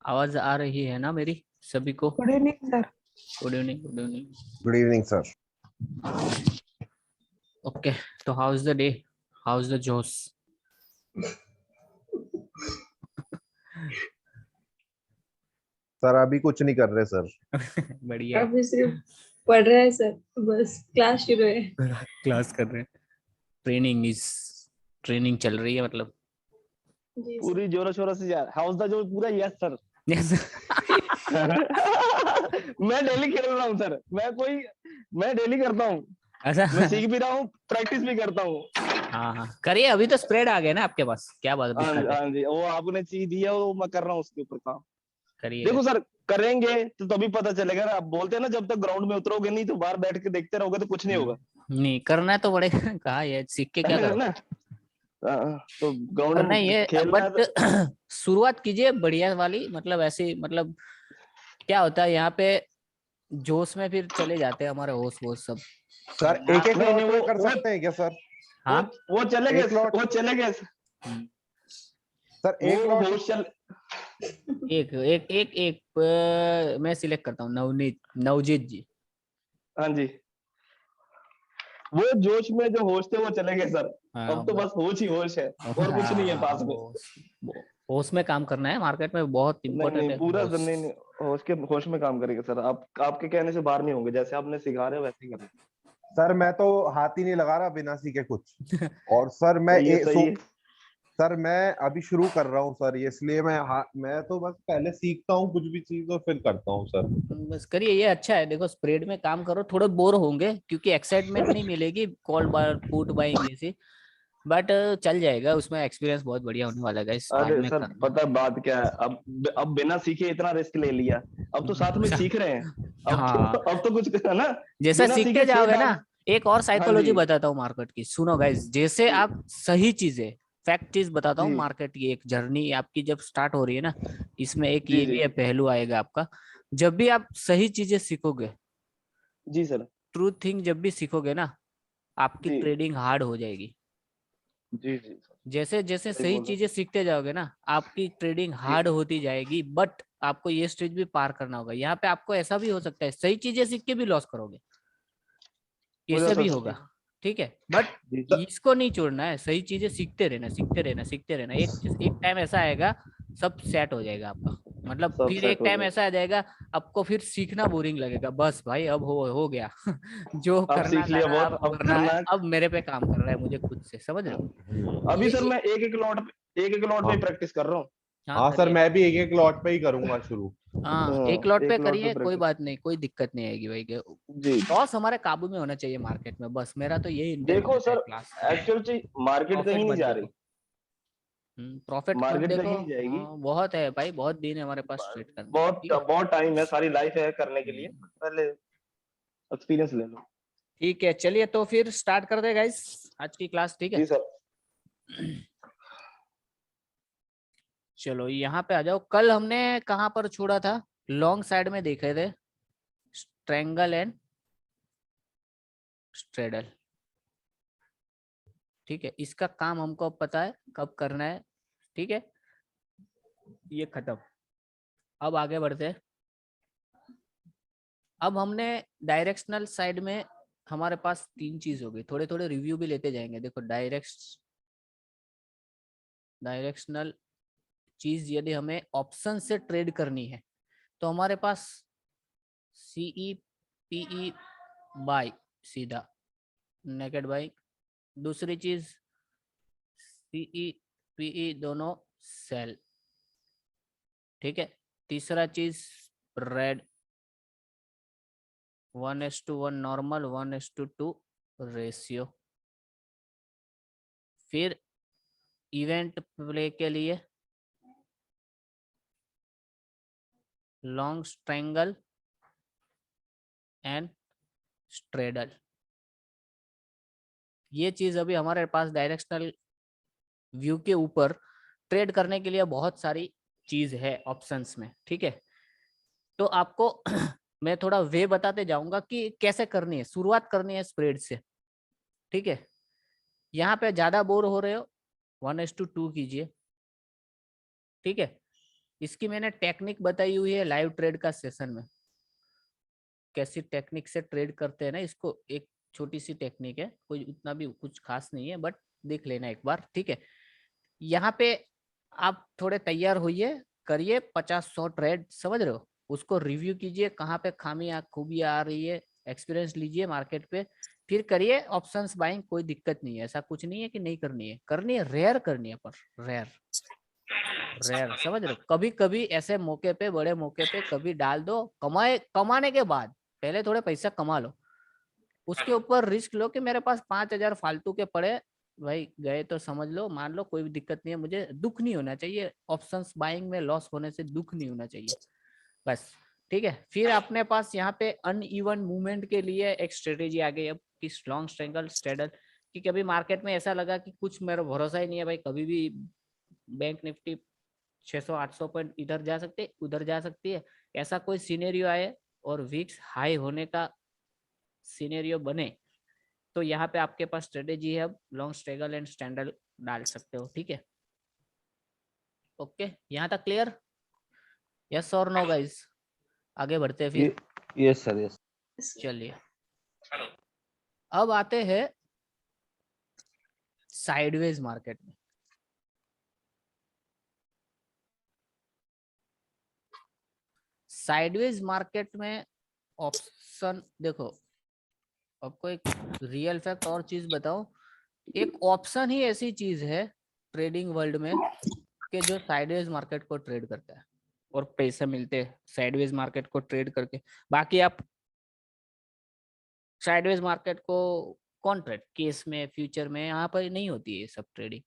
आवाज आ रही है ना मेरी सभी को? Good evening sir. Good evening, good evening. Good evening sir. Okay, तो how is the day, how is the जोश? सर अभी कुछ नहीं कर रहे सर। बढ़िया है। अभी सिर्फ पढ़ रहा है सर, बस क्लास शुरू है। क्लास कर रहे हैं, ट्रेनिंग चल रही है मतलब। जी सर। पूरी जोरों शोरों से यार। हाउस दा जो पूरा यस सर। Yes. मैं डेली खेल रहा हूँ सर। मैं डेली करता हूँ। अच्छा, मैं सीख भी रहा हूँ, प्रैक्टिस भी करता हूँ। हाँ हाँ करिए, अभी तो स्प्रेड आ गया ना आपके पास, क्या बात हाँ दिक्कत है? हाँ जी, वो आपने चीज दी है, वो मैं कर रहा हूँ उसके ऊपर काम। करिए। देखो सर, करेंगे तो तभी पता चलेगा ना। आप बोलते हैं ना, जब तक ग्राउंड में उतरोगे नहीं तो बाहर बैठ के देखते रहोगे तो कुछ नहीं होगा। नहीं करना तो पड़ेगा। कहा ये सीख के क्या है करो, ना। तो ग्राउंड करना में ही है। खेलना है बट तो। शुरुआत कीजिए बढ़िया वाली, मतलब ऐसी, मतलब क्या होता है यहाँ पे, जोश में फिर चले जाते हैं हमारे होश वोश सब। सर एक एक नहीं लॉट नहीं, में कर सकते हैं क्या सर? वो हाँ, वो चले गए, एक लॉट। वो चले गए। सर वो एक लॉट। होश चल। एक एक एक एक मैं सिलेक्ट करता हूँ, नवजीत जी। हाँ जी, वो जोश में जो होश थे वो चले गए सर। हाँ अब तो बस होश ही होश है, और कुछ नहीं है पास में। होश में काम करना है, मार्केट में बहुत नहीं इम्पोर्टेंट नहीं, है पूरा होश। सर, नहीं नहीं, होश में काम करेंगे सर। आप आपके कहने से बाहर नहीं होंगे, जैसे आपने सिखा रहे हो वैसे ही करें। सर मैं तो हाथ ही नहीं लगा रहा बिना सीखे कुछ। और सर मैं सही है, सही है। सर मैं अभी शुरू कर रहा हूँ सर, इसलिए मैं तो बस पहले सीखता हूँ कुछ भी चीज और फिर करता हूँ सर। बस करिए, ये अच्छा है। देखो स्प्रेड में काम करो, थोड़े बोर होंगे क्योंकि एक्साइटमेंट नहीं मिलेगी कॉल बार पुट बाइंग जैसी, बट चल जाएगा, उसमें एक्सपीरियंस बहुत बढ़िया होने वाला है इस बाद अरे में सर, करना। पता है बात क्या है? अब बिना सीखे इतना रिस्क ले लिया। अब तो साथ में सीख रहे हैं। हाँ, अब तो कुछ है ना। जैसा बिना सीखते सीखे कोई जाओगे ना, डाल। एक और हाँ जी साइकोलॉजी बताता हूँ मार्केट की, सुनो गाइस। जैसे जी आप सही चीजें, फैक्ट चीज बताता हूँ, जी मार्केट की एक जर्नी आपकी जब स्टार्ट हो रही है ना, इसमें एक जी ये जी भी है पहलू आएगा आपका। जब भी आप सही चीजें सीखोगे, जी सर। ट्रूथ थिंग जब भी सीखोगे ना, आपकी जी ट्रेडिंग हार्ड हो जाएगी। जी जी सर, जैसे जैसे सही सही बोल रहे चीजें सीखते जाओगे ना, आपकी ट्रेडिंग जी हार्ड होती जाएगी। बट आपको ये स्टेज भी पार करना होगा। यहाँ पे आपको ऐसा भी हो सकता है सही चीजें सीख के भी लॉस करोगे, हो ऐसा जाता भी है होगा। सर। ठीक है, बट जी इसको नहीं छोड़ना है, सही चीजें सीखते रहना, सीखते रहना, सीखते रहना। एक टाइम ऐसा आएगा, सब सेट हो जाएगा आपका। मतलब सब फिर सेट एक हो टाइम जाएगा। ऐसा आ जाएगा, आपको फिर सीखना बोरिंग लगेगा। बस भाई अब हो गया। जो अब करना सीख लिया था बहुत, अब अब करना है, करना है। अब मेरे पे काम कर रहा है मुझे खुद से, समझ रहे हो अभी सर ये? मैं एक एक लॉट हाँ पे प्रैक्टिस कर रहा हूँ। हाँ हाँ सर, करिए। मैं भी एक एक लॉट पे ही करूंगा शुरू। हाँ एक लॉट पे एक लॉट पे करिए, कोई प्रैक्टिस। बात नहीं, कोई दिक्कत नहीं आएगी भाई। जी लॉस हमारे काबू में होना चाहिए मार्केट में, बस मेरा तो यही देखो इंटेंशन है सर, क्लास। एक्चुअल चीज मार्केट प्रॉफिट कहीं नहीं मत जा देखो। रही। प्रॉफिट मत मार्केट देखो। कहीं नहीं जाएगी। हाँ बहुत है भाई, बहुत दिन है हमारे पास ट्रेड करने के, बहुत ठीक है। बहुत टाइम है, सारी लाइफ है करने के लिए। पहले एक्सपीरियंस ले लो। ठीक है, चलिए तो फिर स्टार्ट कर दे गाइस आज की क्लास, ठीक जी है। सर। चलो यहाँ पे आ जाओ। कल हमने कहाँ पर छोड़ा था? लॉन्ग साइड में देखे थे, स्ट्रेंगल एंड स्ट्रेडल। ठीक है, इसका काम हमको अब पता है कब करना है, ठीक है। ये खत्म। अब आगे बढ़ते हैं। अब हमने डायरेक्शनल साइड में, हमारे पास तीन चीज हो गई। थोड़े थोड़े रिव्यू भी लेते जाएंगे। देखो डायरेक्शनल चीज यदि हमें ऑप्शन से ट्रेड करनी है तो हमारे पास सीई पीई बाय, सीधा नेकेड बाय। दूसरी चीज सीई पीई दोनों सेल, ठीक है। तीसरा चीज रेड, 1:1 नॉर्मल, 1:2 रेशियो। फिर इवेंट प्ले के लिए लॉन्ग स्ट्रेंगल एंड स्ट्रेडल। ये चीज अभी हमारे पास डायरेक्शनल व्यू के ऊपर ट्रेड करने के लिए बहुत सारी चीज है ऑप्शंस में, ठीक है। तो आपको मैं थोड़ा वे बताते जाऊंगा कि कैसे करनी है, शुरुआत करनी है स्प्रेड से, ठीक है। यहाँ पे ज्यादा बोर हो रहे हो, 1:2 कीजिए, ठीक है। इसकी मैंने टेक्निक बताई हुई है लाइव ट्रेड का सेशन में, कैसी टेक्निक से ट्रेड करते हैं ना इसको। एक छोटी सी टेक्निक है, कोई उतना भी कुछ खास नहीं है, बट देख लेना एक बार, ठीक है। यहाँ पे आप थोड़े तैयार होइए, करिए 50-100 ट्रेड, समझ रहे हो, उसको रिव्यू कीजिए कहाँ पे खामियां खूबियां आ रही है, एक्सपीरियंस लीजिए मार्केट पे, फिर करिए ऑप्शंस बाइंग। कोई दिक्कत नहीं है, ऐसा कुछ नहीं है कि नहीं करनी है, करनी है, रेयर करनी है, पर रेयर रेयर, समझ रहे हो। कभी कभी ऐसे मौके पे, बड़े मौके पे कभी डाल दो, कमाने के बाद पहले थोड़े पैसा कमा लो, उसके ऊपर रिस्क लो कि मेरे पास 5,000 फालतू के पड़े, भाई गए तो समझ लो, मान लो, कोई भी दिक्कत नहीं है, मुझे दुख नहीं होना चाहिए, ऑप्शंस बाइंग में लॉस होने से दुख नहीं होना चाहिए, बस, ठीक है। फिर अपने पास यहाँ पे अनइवन मूवमेंट के लिए एक स्ट्रेटेजी आ गई अब, कि लॉन्ग स्ट्रैंगल स्ट्रेडल, कि कभी मार्केट में ऐसा लगा कि कुछ मेरा भरोसा ही नहीं है भाई, कभी भी बैंक निफ्टी 600-800 पॉइंट इधर जा सकते, उधर जा सकती है, ऐसा कोई सिनेरियो आए और विक्स हाई होने का सिनेरियो बने, तो यहाँ पे आपके पास स्ट्रेटेजी है, अब लॉन्ग स्ट्रैगल एंड स्टैंडर्ड डाल सकते हो, ठीक है। ओके, यहाँ तक क्लियर? यस और नो गाइस? आगे बढ़ते हैं फिर। Yes sir, yes. चलिए, अब आते हैं साइडवेज मार्केट में। साइडवेज मार्केट में ऑप्शन देखो, आपको एक रियल फैक्ट और चीज बताओ, एक ऑप्शन ही ऐसी चीज है ट्रेडिंग वर्ल्ड में कि जो साइडवेज मार्केट को ट्रेड करता है और पैसे मिलते हैं साइडवेज मार्केट को ट्रेड करके। बाकी आप साइडवेज मार्केट को कौन ट्रेड, केस में, फ्यूचर में, यहाँ पर नहीं होती है ये सब ट्रेडिंग।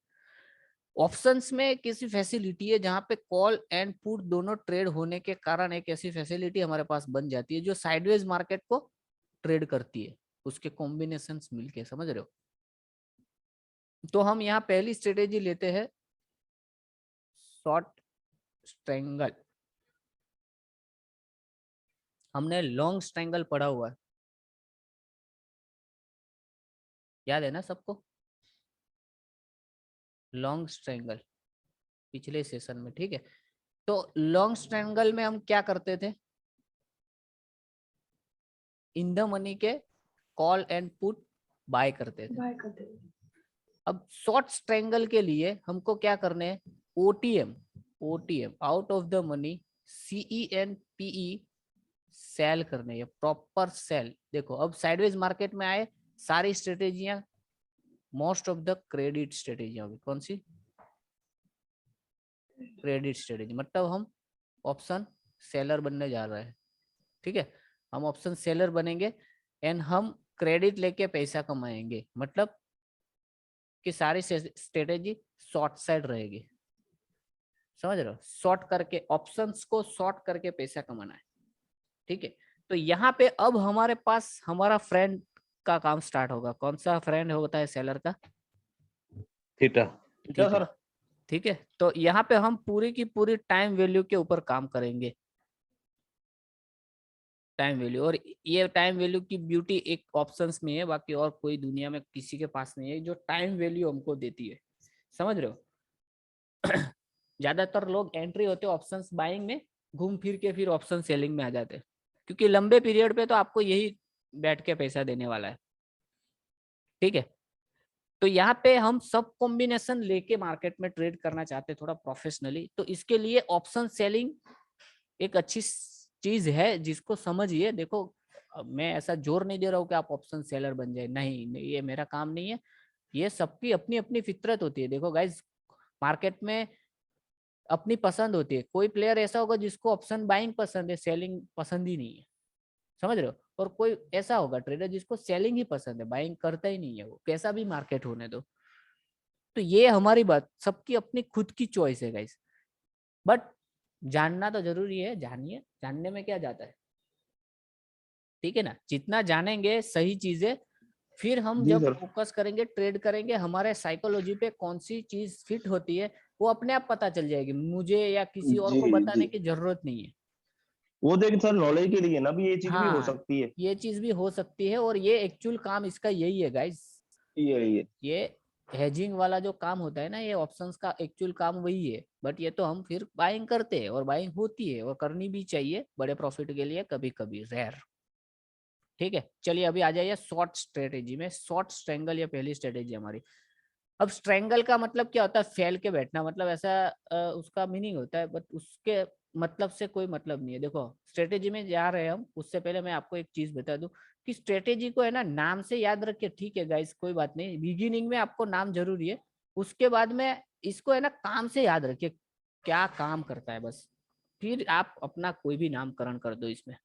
ऑप्शंस में किसी फैसिलिटी है जहां पे कॉल एंड पुट दोनों ट्रेड होने के कारण एक ऐसी फैसिलिटी हमारे पास बन जाती है जो साइडवेज मार्केट को ट्रेड करती है, उसके कॉम्बिनेशंस मिलके, समझ रहे हो। तो हम यहाँ पहली स्ट्रेटेजी लेते हैं शॉर्ट स्ट्रैंगल। हमने लॉन्ग स्ट्रैंगल पढ़ा हुआ है, याद है ना सबको, लॉन्ग स्ट्रैंगल पिछले सेशन में, ठीक है। तो लॉन्ग स्ट्रैंगल में हम क्या करते थे, इन द मनी के कॉल एंड पुट बाय करते थे। बाय करते हैं। अब शॉर्ट स्ट्रैंगल के लिए हमको क्या करने हैं, OTM, OTM out of the money, CENPE sell करने हैं, प्रॉपर सेल। देखो अब साइडवेज मार्केट में आए, सारी स्ट्रेटेजियां, मोस्ट ऑफ द क्रेडिट स्ट्रेटेजियां होगी, कौन सी, क्रेडिट स्ट्रेटेजी, मतलब हम ऑप्शन सेलर बनने जा रहे हैं, ठीक है। हम ऑप्शन सेलर बनेंगे एंड हम क्रेडिट लेके पैसा कमाएंगे, मतलब कि सारी स्ट्रेटेजी शॉर्ट साइड रहेगी, समझ रहे हो, शॉर्ट करके ऑप्शंस को शॉर्ट करके पैसा कमाना है, ठीक है। तो यहाँ पे अब हमारे पास हमारा फ्रेंड का काम स्टार्ट होगा। कौन सा फ्रेंड होता है सेलर का, थीटा। थीटा सर, ठीक है। तो यहाँ पे हम पूरी की पूरी टाइम वैल्यू के ऊपर काम करेंगे, टाइम वैल्यू। और ये टाइम वैल्यू की ब्यूटी एक ऑप्शंस में है, बाकी और कोई दुनिया में किसी के पास नहीं है जो टाइम वैल्यू हमको देती है, समझ रहे हो। ज्यादातर लोग एंट्री होते हैं ऑप्शंस बाइंग में, घूम फिर के फिर ऑप्शन सेलिंग में आ जाते हैं, क्योंकि लंबे पीरियड पे तो आपको यही बैठ के पैसा देने वाला है, ठीक है। तो यहाँ पे हम सब कॉम्बिनेशन लेके मार्केट में ट्रेड करना चाहते हैं थोड़ा प्रोफेशनली, तो इसके लिए ऑप्शन सेलिंग एक अच्छी चीज है जिसको समझिए। देखो मैं ऐसा जोर नहीं दे रहा हूँ कि आप ऑप्शन सेलर बन जाए, नहीं, ये मेरा काम नहीं है, ये सबकी अपनी अपनी फितरत होती है। देखो गाइज, मार्केट में अपनी पसंद होती है, कोई प्लेयर ऐसा होगा जिसको ऑप्शन बाइंग पसंद है, सेलिंग पसंद ही नहीं है, समझ रहे हो। और कोई ऐसा होगा ट्रेडर जिसको सेलिंग ही पसंद है, बाइंग करता ही नहीं है, वो कैसा भी मार्केट होने दो। तो ये हमारी बात, सबकी अपनी खुद की चॉइस है गाइस, बट जानना तो जरूरी है, जानिए, जानने में क्या जाता है, ठीक है ना। जितना जानेंगे सही चीजें, फिर हम जी जब सर। फोकस करेंगे, ट्रेड करेंगे, हमारे साइकोलॉजी पे कौन सी चीज फिट होती है वो अपने आप पता चल जाएगी, मुझे या किसी और जी को बताने जी, की जरूरत नहीं है। वो देख सर, नॉलेज के लिए ना भी ये चीज भी हो हाँ, सकती है। ये चीज भी हो सकती है, और ये एक्चुअल काम इसका यही है गाइस। ये ये हेजिंग वाला जो काम होता है ना, ये ऑप्शंस का एक्चुअल काम वही है, बट ये तो हम फिर बाइंग करते हैं और बाइंग होती है और करनी भी चाहिए बड़े प्रॉफिट के लिए, कभी कभी रेयर। ठीक है, चलिए अभी आ जाइए शॉर्ट स्ट्रेटेजी में। शॉर्ट स्ट्रेंगल, ये पहली स्ट्रेटेजी हमारी। अब स्ट्रेंगल का मतलब क्या होता है? फैल के बैठना, मतलब ऐसा उसका मीनिंग होता है, बट उसके मतलब से कोई मतलब नहीं है। देखो स्ट्रेटेजी में जा रहे हैं हम, उससे पहले मैं आपको एक चीज बता दूं कि स्ट्रेटेजी को है ना नाम से याद रखिए, ठीक है गाइस, कोई बात नहीं, बिगिनिंग में आपको नाम जरूरी है, उसके बाद में इसको है ना काम से याद रखिए, क्या काम करता है बस, फिर आप अपना कोई भी नामकरण कर दो इसमें,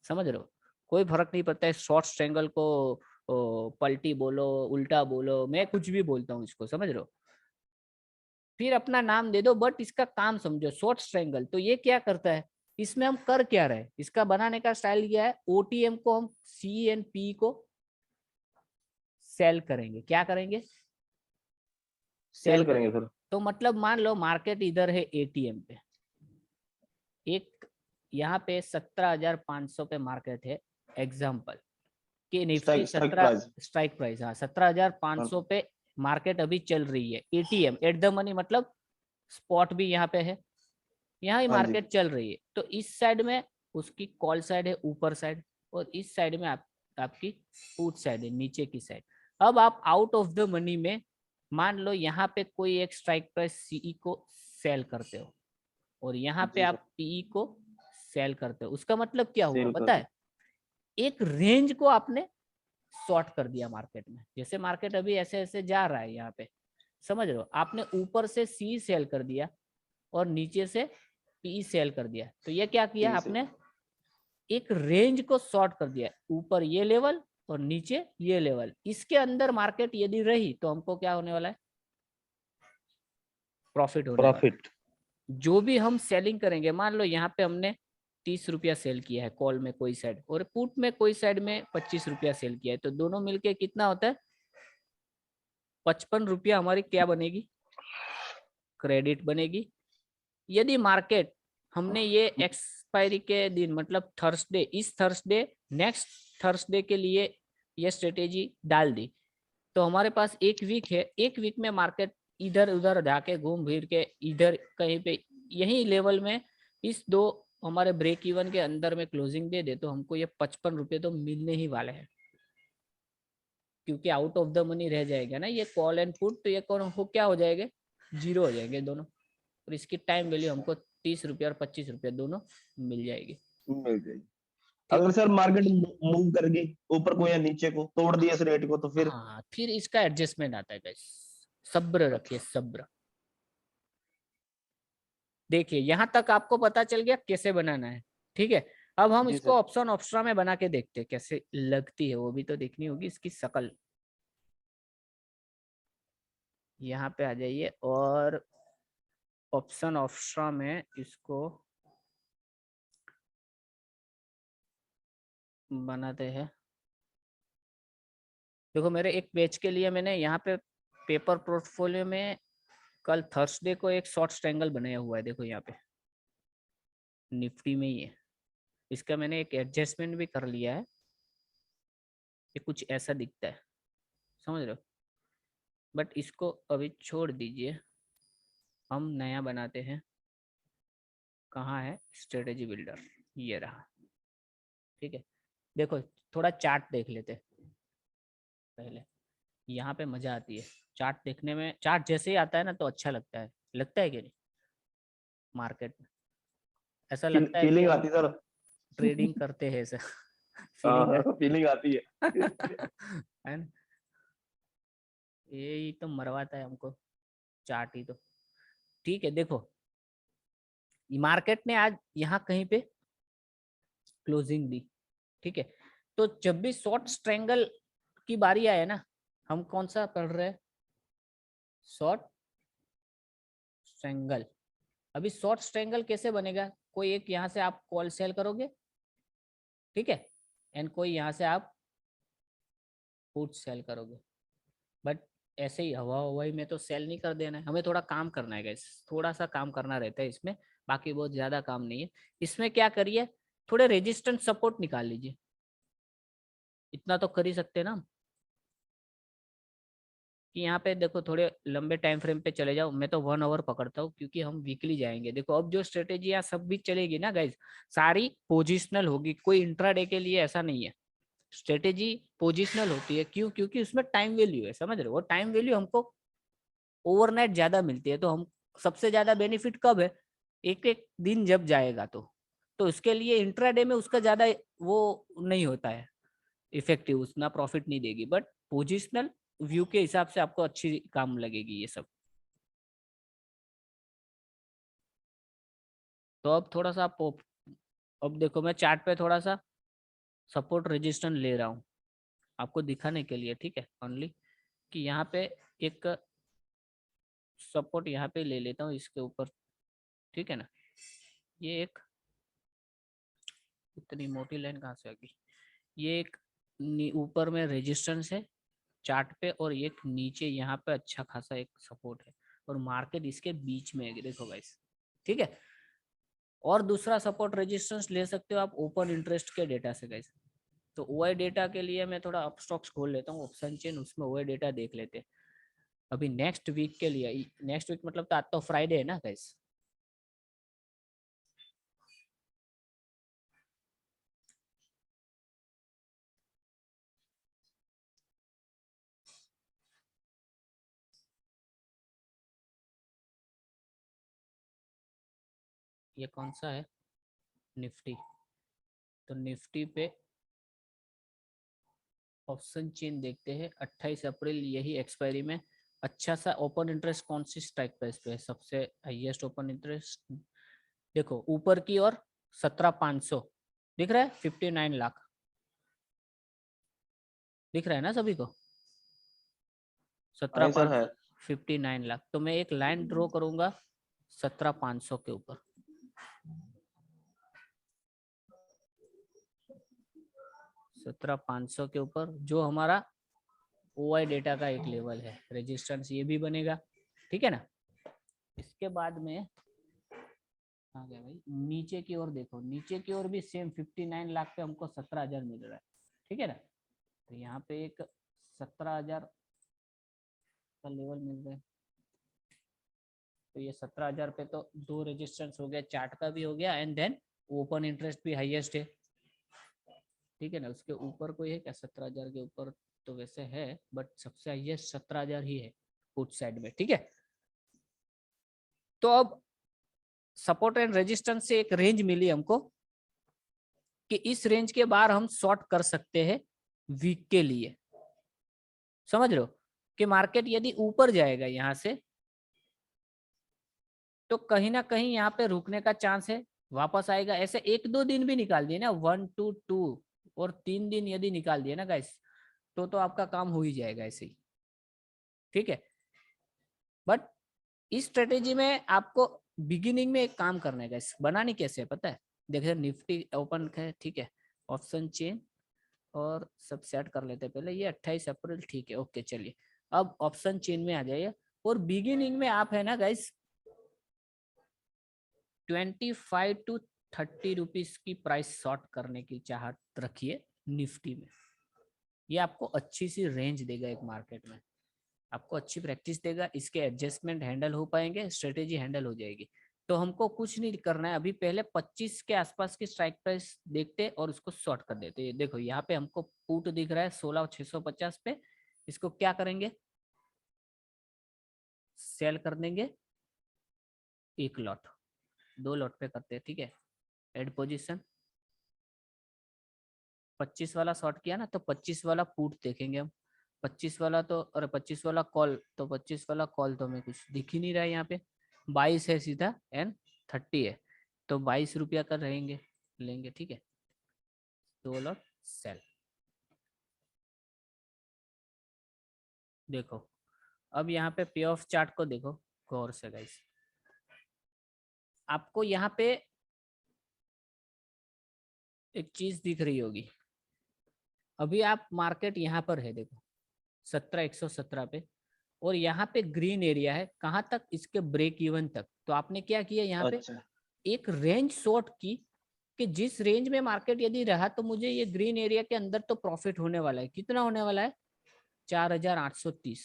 समझ रहे हो? कोई फर्क नहीं पड़ता है शॉर्ट स्ट्रेंगल को पलटी बोलो, उल्टा बोलो, मैं कुछ भी बोलता हूँ इसको, समझ रहे हो? फिर अपना नाम दे दो, बट इसका काम समझो। शॉर्ट स्ट्रेंगल तो ये क्या करता है, इसमें हम कर क्या रहे, इसका बनाने का स्टाइल क्या है, ओटीएम को हम सी एंड पी को सेल करेंगे। क्या करेंगे? सेल करेंगे सर। तो मतलब मान लो मार्केट इधर है एटीएम पे, एक यहाँ पे 17,500 पे मार्केट है, एग्जाम्पल कि Nifty strike 17 price. Strike price, हाँ 17,500 पे मार्केट अभी चल रही है, एटीएम एट द मनी, मतलब स्पॉट भी यहाँ पे है, यहाँ ही हाँ जी। मार्केट चल रही है। तो इस साइड में उसकी कॉल साइड है, ऊपर साइड, और इस साइड में आपकी पुट साइड है, नीचे की साइड। अब आप आउट ऑफ द मनी में मान लो यहाँ पे कोई एक स्ट्राइक प्राइस सीई को सेल करते हो और यहाँ पे जी सर। आप पीई को सेल करते हो, उसका मतलब क्या हुआ सेल कर पता दो। है? एक रेंज को आपने शॉर्ट कर दिया मार्केट में। जैसे मार्केट अभी ऐसे ऐसे जा रहा है यहाँ पे, समझ रहे हो, आपने ऊपर से सी सेल कर दिया और नीचे से पी सेल कर दिया, तो ये क्या किया ठीक से। आपने? एक रेंज को शॉर्ट कर दिया, ऊपर ये लेवल और नीचे ये लेवल, इसके अंदर मार्केट यदि रही तो हमको क्या होने वाला है? प्रॉफिट होने वाला प्रॉफिट। है। जो भी हम सेलिंग करेंगे, मान लो यहाँ पे हमने 30 रुपया सेल किया है कॉल में कोई साइड, और पुट में कोई साइड में 25 रुपया सेल किया है, तो दोनों मिलके कितना होता है? 55 रुपया हमारी क्या बनेगी? क्रेडिट बनेगी। यदि मार्केट हमने ये एक्सपायरी के दिन, मतलब थर्सडे, इस थर्सडे नेक्स्ट थर्सडे के लिए ये स्ट्रेटेजी डाल दी, तो हमारे पास एक वीक है, एक वीक में मार्केट इधर उधर जाके घूम फिर के इधर कहीं पे यही लेवल में इस दो हमारे ब्रेक इवन के अंदर में क्लोजिंग दे दे, तो हमको ये 55 रुपये तो मिलने ही वाले हैं, क्योंकि आउट ऑफ द मनी रह जाएगा ना ये कॉल एंड पुट, तो ये कौन हो क्या हो जाएंगे? जीरो हो जाएंगे दोनों, और इसकी टाइम वैल्यू हमको 30 रुपया और 25 रुपया दोनों मिल जाएगी। मिल जाएगी। ठीक अगर है, सर मार्केट मूव कर गई ऊपर को या नीचे को, तोड़ दिया इस रेट को, तो फिर? हाँ फिर इसका एडजस्टमेंट आता है गाइस, सब्र रखिए, सब्र। देखिए यहाँ तक आपको पता चल गया कैसे बनाना है, ठीक है। अब हम जी इसको सर। ऑप्शन ऑप्शना में बना के देखते हैं कैसे लगती है, वो भी तो देखनी होगी इसकी शक्ल। यहाँ पे आ जाइए और ऑप्शन ऑप्शना में इसको बनाते हैं। देखो मेरे एक पेज के लिए मैंने यहाँ पे पेपर पोर्टफोलियो में कल थर्सडे को एक शॉर्ट ट्रायंगल बनाया हुआ है, देखो यहाँ पे निफ्टी में ही है, इसका मैंने एक एडजस्टमेंट भी कर लिया है, ये कुछ ऐसा दिखता है, समझ रहे हो? बट इसको अभी छोड़ दीजिए, हम नया बनाते हैं। कहाँ है स्ट्रेटेजी बिल्डर? ये रहा, ठीक है। देखो थोड़ा चार्ट देख लेते हैं पहले, यहाँ पे मजा आती है चार्ट देखने में, चार्ट जैसे ही आता है ना तो अच्छा लगता है कि नहीं? मार्केट में ऐसा लगता है कि फीलिंग हम आती सर। ट्रेडिंग करते हैं, ऐसा फीलिंग है। फीलिंग आती है। है ना? यही तो मरवाता है हमको, चार्ट ही तो। ठीक है, देखो मार्केट ने आज यहाँ कहीं पे क्लोजिंग दी, ठीक है। तो जब भी शॉर्ट स्ट्रेंगल की बारी आए ना, हम कौन सा पढ़ रहे हैं? Short strangle. अभी शॉर्ट स्ट्रेंगल कैसे बनेगा? कोई एक यहाँ से आप कॉल सेल करोगे, ठीक है, एंड कोई यहाँ से आप पुट सेल करोगे, बट ऐसे ही हवा हवाई में तो सेल नहीं कर देना है, हमें थोड़ा काम करना है गाइस, थोड़ा सा काम करना रहता है इसमें, बाकी बहुत ज्यादा काम नहीं है। इसमें क्या करिए, थोड़े रेजिस्टेंस सपोर्ट निकाल लीजिए, इतना तो कर ही सकते हैं ना हम। कि यहाँ पे देखो थोड़े लंबे टाइम फ्रेम पे चले जाओ। मैं तो 1 आवर पकड़ता हूँ क्योंकि हम वीकली जाएंगे। देखो अब जो स्ट्रेटेजी यहाँ सब भी चलेगी ना गाइज, सारी पोजिशनल होगी, कोई इंट्राडे के लिए ऐसा नहीं है। स्ट्रेटेजी पोजिशनल होती है, क्यों? क्योंकि उसमें टाइम वैल्यू है, समझ रहे हो? वो टाइम वैल्यू हमको ओवरनाइट ज्यादा मिलती है। तो हम सबसे ज्यादा बेनिफिट कब है? एक एक दिन जब जाएगा तो उसके लिए इंट्राडे में उसका ज्यादा वो नहीं होता है इफेक्टिव, उतना प्रॉफिट नहीं देगी। बट पोजिशनल व्यू के हिसाब से आपको अच्छी काम लगेगी ये सब। तो अब थोड़ा सा आप अब देखो मैं चार्ट पे थोड़ा सा सपोर्ट रेजिस्टेंस ले रहा हूँ आपको दिखाने के लिए, ठीक है? ओनली कि यहाँ पे एक सपोर्ट यहाँ पे ले लेता हूँ इसके ऊपर, ठीक है ना? ये एक इतनी मोटी लाइन कहाँ से आ गई? ये एक ऊपर में रेजिस्टेंस है चार्ट पे, और एक नीचे यहाँ पे अच्छा खासा एक सपोर्ट है, और मार्केट इसके बीच में है, देखो गाइस, ठीक है? और दूसरा सपोर्ट रेजिस्टेंस ले सकते हो आप ओपन इंटरेस्ट के डेटा से गाइस। तो ओआई डेटा के लिए मैं थोड़ा अप स्टॉक्स खोल लेता हूँ, ऑप्शन चेन, उसमें ओआई डेटा देख लेते हैं अभी नेक्स्ट वीक के लिए। नेक्स्ट वीक मतलब तो आज तो फ्राइडे है ना गाइस। ये कौन सा है? निफ्टी। तो निफ्टी पे ऑप्शन चेन देखते हैं। 28 अप्रैल यही एक्सपायरी में अच्छा सा ओपन इंटरेस्ट कौन सी स्ट्राइक प्राइस पे है? सबसे हाईएस्ट ओपन इंटरेस्ट देखो ऊपर की ओर 17,500 दिख रहा है, 59 लाख दिख रहा है ना सभी को? हाँ सर है। 59 लाख। तो मैं एक लाइन ड्रॉ करूंगा 17,500 के ऊपर। 17,500 के ऊपर जो हमारा ओआई डेटा का एक लेवल है, रेजिस्टेंस ये भी बनेगा, ठीक है ना? इसके बाद में आ गया भाई नीचे की ओर, देखो नीचे की ओर भी सेम 59 लाख पे हमको 17,000 मिल रहा है, ठीक है ना? तो यहाँ पे एक 17,000 का लेवल मिल रहा है। तो ये 17,000 पे तो दो रेजिस्टेंस हो गया, चार्ट का भी हो गया, एंड देन ओपन इंटरेस्ट भी हाईएस्ट है, ठीक है ना? उसके ऊपर कोई है क्या 17,000 के ऊपर? तो वैसे है बट सबसे हाईएस्ट 17,000 ही है पुट साइड में, ठीक है? तो अब सपोर्ट एंड रेजिस्टेंस से एक रेंज मिली हमको कि इस रेंज के बाहर हम शॉर्ट कर सकते हैं वीक के लिए, समझ रहे हो? कि मार्केट यदि ऊपर जाएगा यहाँ से तो कहीं ना कहीं यहाँ पे रुकने का चांस है, वापस आएगा। ऐसे 1-2 दिन भी निकाल दिए ना, 1 to 2 और 3 दिन यदि निकाल दिए ना गाइस, तो आपका काम हो ही जाएगा ऐसे ही, ठीक है? बट इस स्ट्रेटेजी में आपको बिगिनिंग में एक काम करना है गाइस। बनानी कैसे है पता है? देखिए निफ्टी ओपन है, ठीक है? ऑप्शन चेन और सब सेट कर लेते हैं पहले। ये 28 अप्रैल, ठीक है, ओके। चलिए अब ऑप्शन चेन में आ जाइए, और बिगिनिंग में आप है ना गाइस 25 to 30 रुपीज की प्राइस शॉर्ट करने की चाहत रखिए निफ्टी में। ये आपको अच्छी सी रेंज देगा एक मार्केट में, आपको अच्छी प्रैक्टिस देगा, इसके एडजस्टमेंट हैंडल हो पाएंगे, स्ट्रेटेजी हैंडल हो जाएगी। तो हमको कुछ नहीं करना है अभी, पहले 25 के आसपास की स्ट्राइक प्राइस देखते और उसको शॉर्ट कर देते। देखो यहाँ पे हमको पुट दिख रहा है 16,650 पे, इसको क्या करेंगे? सेल कर देंगे एक लॉट, 2 लॉट पे करते हैं, ठीक है? एड पोजीशन 25 वाला शॉर्ट किया ना, तो 25 वाला पुट देखेंगे हम। 25 वाला तो, अरे 25 वाला कॉल, तो 25 वाला कॉल तो हमें कुछ दिख ही नहीं रहा है यहाँ पे। 22 है सीधा एंड 30 है, तो 22 रुपया का रहेंगे, लेंगे, ठीक है? 2 लॉट सेल। देखो अब यहाँ पे पे ऑफ चार्ट को देखो गौर से गाइस, आपको यहाँ पे एक चीज दिख रही होगी। अभी आप मार्केट यहाँ पर है देखो 17,117 पे, और यहाँ पे ग्रीन एरिया है कहाँ तक? इसके ब्रेक इवन तक। तो आपने क्या किया यहाँ पे? अच्छा एक रेंज शॉर्ट की कि जिस रेंज में मार्केट यदि रहा तो मुझे ये ग्रीन एरिया के अंदर तो प्रॉफिट होने वाला है। कितना होने वाला है? 4,830,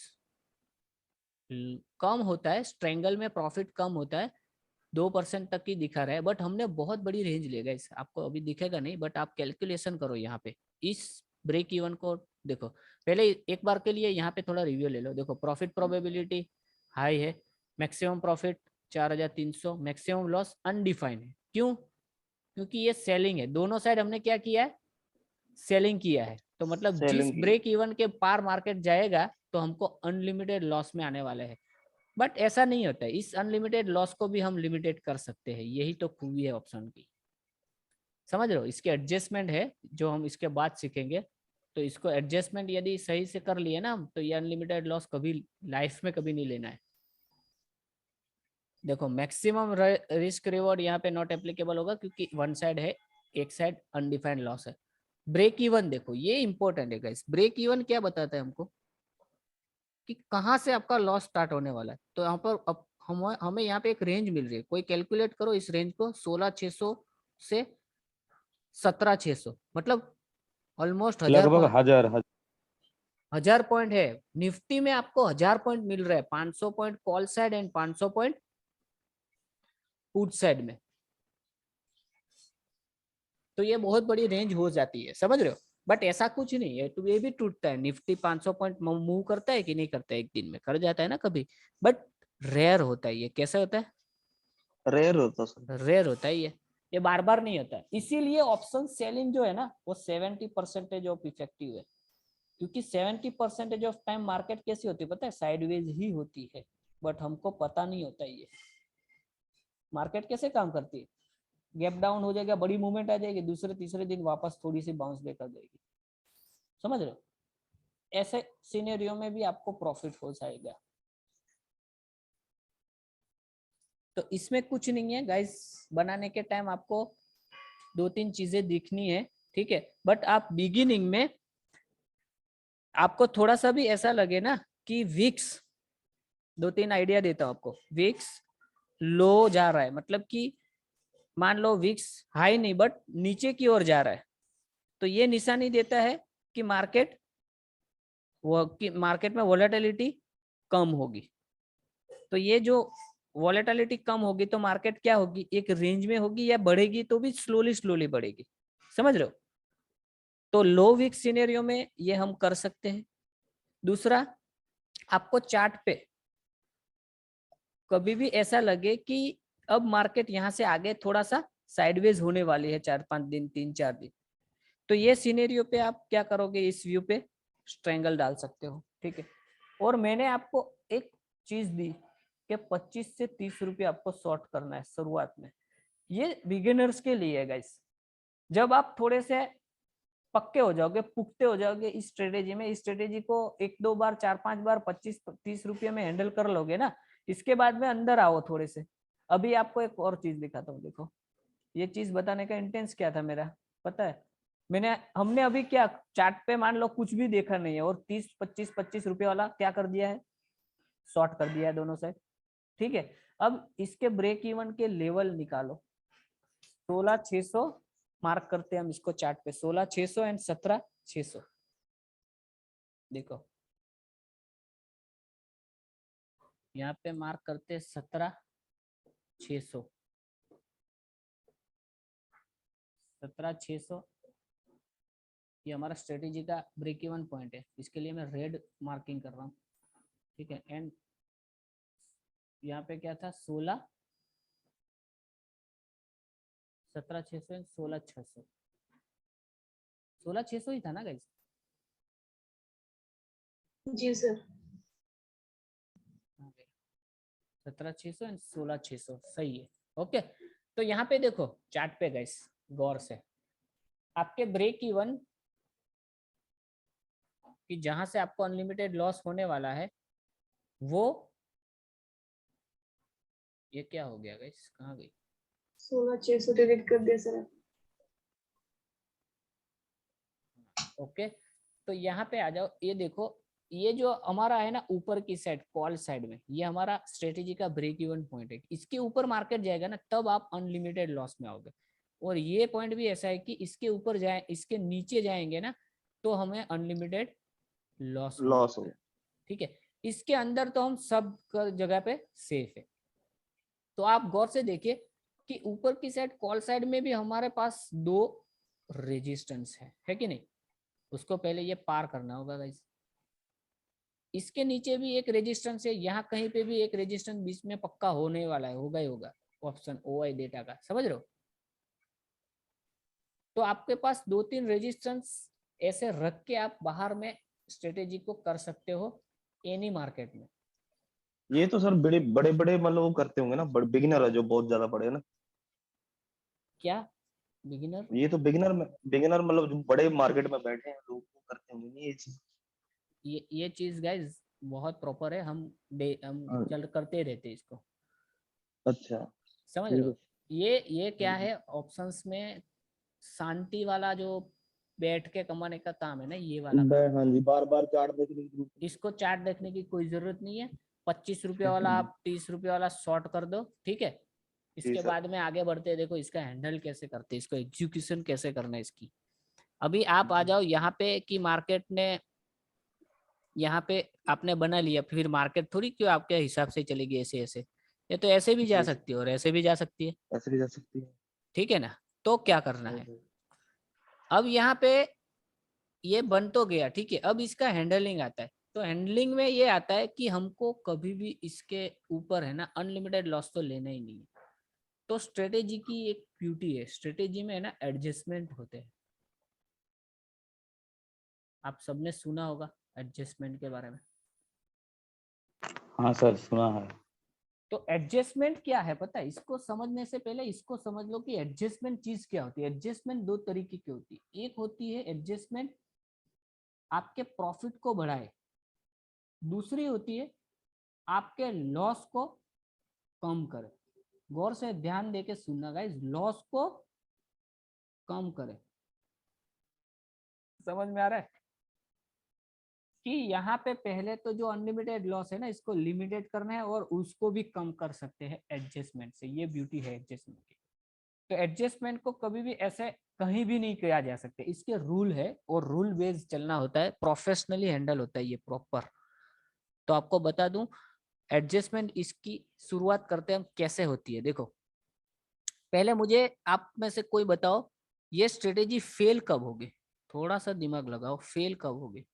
कम होता है, स्ट्रेंगल में प्रॉफिट कम होता है, 2% तक ही दिखा रहा है, बट हमने बहुत बड़ी रेंज ले गए, आपको अभी दिखेगा नहीं, बट आप कैलकुलेशन करो यहाँ पे इस ब्रेक इवन को देखो। पहले एक बार के लिए यहाँ पे थोड़ा रिव्यू ले लो। देखो प्रॉफिट प्रोबेबिलिटी हाई है, maximum profit 4300, maximum loss undefined है। क्यों? क्योंकि ये सेलिंग है, दोनों साइड हमने क्या किया है, सेलिंग किया है। तो मतलब जिस सेलिंग की ब्रेक इवन के पार मार्केट जाएगा तो हमको अनलिमिटेड लॉस में आने वाले हैं। बट ऐसा नहीं होता है, इस अनलिमिटेड लॉस को भी हम लिमिटेड कर सकते हैं, यही तो खूबी है ऑप्शन की। समझ रहे हो? इसके एडजस्टमेंट है जो हम इसके बाद सीखेंगे। तो इसको एडजस्टमेंट यदि सही से कर लिए ना हम, तो ये अनलिमिटेड लॉस कभी लाइफ में कभी नहीं लेना है। देखो मैक्सिमम रिस्क रिवॉर्ड यहाँ पे नॉट एप्लीकेबल होगा क्योंकि वन साइड है, एक साइड अनडिफाइंड लॉस है। ब्रेक इवन देखो, ये इंपॉर्टेंट है गाइस। ब्रेक इवन क्या बताता है हमको कि कहाँ से आपका लॉस स्टार्ट होने वाला है। तो यहाँ पर अब हमें यहाँ पे एक रेंज मिल रही है, कोई कैलकुलेट करो इस रेंज को, 16,600 से 17,600, मतलब ऑलमोस्ट 1000 लगभग पॉइंट। 1000 पॉइंट है निफ्टी में, आपको 1000 पॉइंट मिल रहा है, 500 point call side and 500 point put side में। तो ये बहुत बड़ी रेंज हो जाती है, समझ रहे हो? बट ऐसा कुछ नहीं है, तो ये भी टूटता है। निफ्टी 500 पॉइंट मूव करता है कि नहीं करता है, एक दिन में कर जाता है ना कभी, बट रेयर होता है। ये कैसे होता है? रेयर होता सर। रेयर होता है ये बार बार नहीं होता है। इसीलिए ऑप्शन सेलिंग जो है ना वो 70% ऑफ इफेक्टिव है, क्योंकि 70% ऑफ टाइम मार्केट कैसी होती है पता है? साइडवेज ही होती है, बट हमको पता नहीं होता ये मार्केट कैसे काम करती है। गैप डाउन हो जाएगा, बड़ी मूवमेंट आ जाएगी, दूसरे तीसरे दिन वापस थोड़ी सी बाउंस बैक कर जाएगी। समझ रहे हो? ऐसे सिनेरियो में भी आपको प्रॉफिट हो जाएगा। तो इसमें कुछ नहीं है गाइस, बनाने के टाइम आपको 2-3 चीजें दिखनी है, ठीक है? बट आप बिगिनिंग में आपको थोड़ा सा भी ऐसा लगे ना कि विक्स, 2-3 आइडिया देता हूं आपको। विक्स लो जा रहा है, मतलब कि मान लो विक्स हाई नहीं बट नीचे की ओर जा रहा है, तो ये निशानी देता है कि मार्केट में वोलेटिलिटी कम होगी। तो ये जो वोलेटिलिटी कम होगी तो मार्केट क्या होगी, एक रेंज में होगी, या बढ़ेगी तो भी स्लोली स्लोली बढ़ेगी। समझ रहे हो? तो लो वीक सिनेरियो में ये हम कर सकते हैं। दूसरा, आपको चार्ट पे कभी भी ऐसा लगे कि अब मार्केट यहाँ से आगे थोड़ा सा साइडवेज होने वाली है 4-5 दिन, 3-4 दिन, तो ये सिनेरियो पे आप क्या करोगे, इस व्यू पे स्ट्रेंगल डाल सकते हो, ठीक है? और मैंने आपको एक चीज दी कि 25 से 30 रुपये आपको शॉर्ट करना है शुरुआत में। ये बिगिनर्स के लिए है गाइस। जब आप थोड़े से पक्के हो जाओगे, पुख्ते हो जाओगे इस स्ट्रेटेजी में, इस स्ट्रेटेजी को 1-2 बार 4-5 बार 25-30 रुपये में हैंडल कर लोगे ना, इसके बाद में अंदर आओ थोड़े से। अभी आपको एक और चीज दिखाता हूँ। देखो ये चीज बताने का इंटेंस क्या था मेरा पता है? हमने अभी क्या चार्ट पे मान लो कुछ भी देखा नहीं है और 30-25 रुपए वाला क्या कर दिया है, शॉर्ट कर दिया है दोनों साइड, ठीक है? अब इसके ब्रेक इवन के लेवल निकालो। 16,600 मार्क करते हैं हम इसको चार्ट पे, 16,600 एंड 17,600। देखो यहाँ पे मार्क करते हैं 17,600, 17,600 ये हमारा स्ट्रेटेजी का ब्रेक इवन पॉइंट है। इसके लिए मैं रेड मार्किंग कर रहा हूँ, ठीक है? एंड यहाँ पे क्या था, 17,600 एंड 16,600, 16,600 ही था ना गाइस? Ji sir. 17,600 एंड 16,600 सही है, ओके? तो यहाँ पे देखो चार्ट पे गाइस गौर से, आपके ब्रेक इवन कि जहां से आपको अनलिमिटेड लॉस होने वाला है वो, ये क्या हो गया गाइस, कहाँ गई? 16,600 डिलीट कर दिया सर। ओके, तो यहाँ पे आ जाओ। ये देखो ये जो हमारा है ना ऊपर की साइड कॉल साइड में, ये हमारा स्ट्रेटेजी का ब्रेक इवन पॉइंट है। इसके ऊपर मार्केट जाएगा ना तब आप अनलिमिटेड लॉस में आओगे। और ये पॉइंट भी ऐसा है कि इसके ऊपर जाए, इसके नीचे जाएंगे ना तो हमें अनलिमिटेड लॉस लॉस हो। ठीक है? इसके अंदर तो हम सब जगह पे सेफ है। तो आप गौर से देखिए कि ऊपर की साइड कॉल साइड में भी हमारे पास 2 रेजिस्टेंस है कि नहीं, उसको पहले ये पार करना होगा गाइस। इसके नीचे भी एक रेजिस्टेंस है, यहाँ कहीं पे भी एक रेजिस्टेंस बीच में पक्का होने वाला है, होगा ही होगा, ऑप्शन OI डेटा का, समझ रहे हो। तो आपके पास 2-3 रेजिस्टेंस ऐसे रख के आप बाहर में स्ट्रेटेजी को कर सकते हो एनी मार्केट में। ये तो सर बड़े बड़े बड़े मतलब वो करते होंगे ना, बिगिनर है जो बहुत ज्यादा बड़े है ना। क्या बिगिनर? ये तो बिगिनर मतलब जो बड़े मार्केट में बैठे हैं लोग वो करते होंगे नहीं ये चीज। ये चीज गाइज बहुत प्रॉपर है, हम हाँ, चल करते रहते इसको, अच्छा। समझ ये रहे हो। तो ये क्या है, ऑप्शंस में शांति वाला जो बैठ के कमाने का काम है ना, ये वाला काम। हाँ जी, बार बार चार्ट देखने की जरूरत इसको चार्ट देखने की कोई जरूरत नहीं है। 25 रुपये वाला नहीं। आप 30 रुपये वाला शॉर्ट कर दो, ठीक है। जी इसके सर। बाद में आगे बढ़ते हैं, देखो इसका हैंडल कैसे करते हैं, इसको एग्जीक्यूशन कैसे करना है इसकी। अभी आप आ जाओ यहाँ पे कि मार्केट ने यहाँ पे आपने बना लिया, फिर मार्केट थोड़ी क्यों आपके हिसाब से चलेगी ऐसे ऐसे, ये तो ऐसे भी जा जी सर, सकती है और ऐसे भी जा सकती है, ऐसे भी जा सकती है। ठीक है ना। तो क्या करना है, अब यहाँ पे ये बन तो गया, ठीक है। अब इसका हैंडलिंग आता है, तो हैंडलिंग में ये आता है कि हमको कभी भी इसके ऊपर है ना अनलिमिटेड लॉस तो लेना ही नहीं है। तो स्ट्रेटेजी की एक ब्यूटी है, स्ट्रेटेजी में है ना एडजस्टमेंट होते हैं। आप सबने सुना होगा एडजस्टमेंट के बारे में। हाँ सर सुना है। तो एडजस्टमेंट क्या है पता है, इसको समझने से पहले इसको समझ लो कि एडजस्टमेंट चीज क्या होती है। एडजस्टमेंट 2 तरीके की होती है, एक होती है एडजस्टमेंट आपके प्रॉफिट को बढ़ाए, दूसरी होती है आपके लॉस को कम करे। गौर से ध्यान देके सुनना गाइस, लॉस को कम करे। समझ में आ रहा है कि यहाँ पे पहले तो जो अनलिमिटेड लॉस है ना, इसको लिमिटेड करना है और उसको भी कम कर सकते हैं एडजस्टमेंट से। ये ब्यूटी है एडजस्टमेंट की। तो एडजस्टमेंट को कभी भी ऐसे कहीं भी नहीं किया जा सकता, इसके रूल है और रूल बेस्ड चलना होता है, प्रोफेशनली हैंडल होता है ये प्रॉपर। तो आपको बता दूं एडजस्टमेंट इसकी शुरुआत करते हैं हम कैसे होती है। देखो पहले मुझे आप में से कोई बताओ ये स्ट्रेटेजी फेल कब होगी, थोड़ा सा दिमाग लगाओ, फेल कब होगी।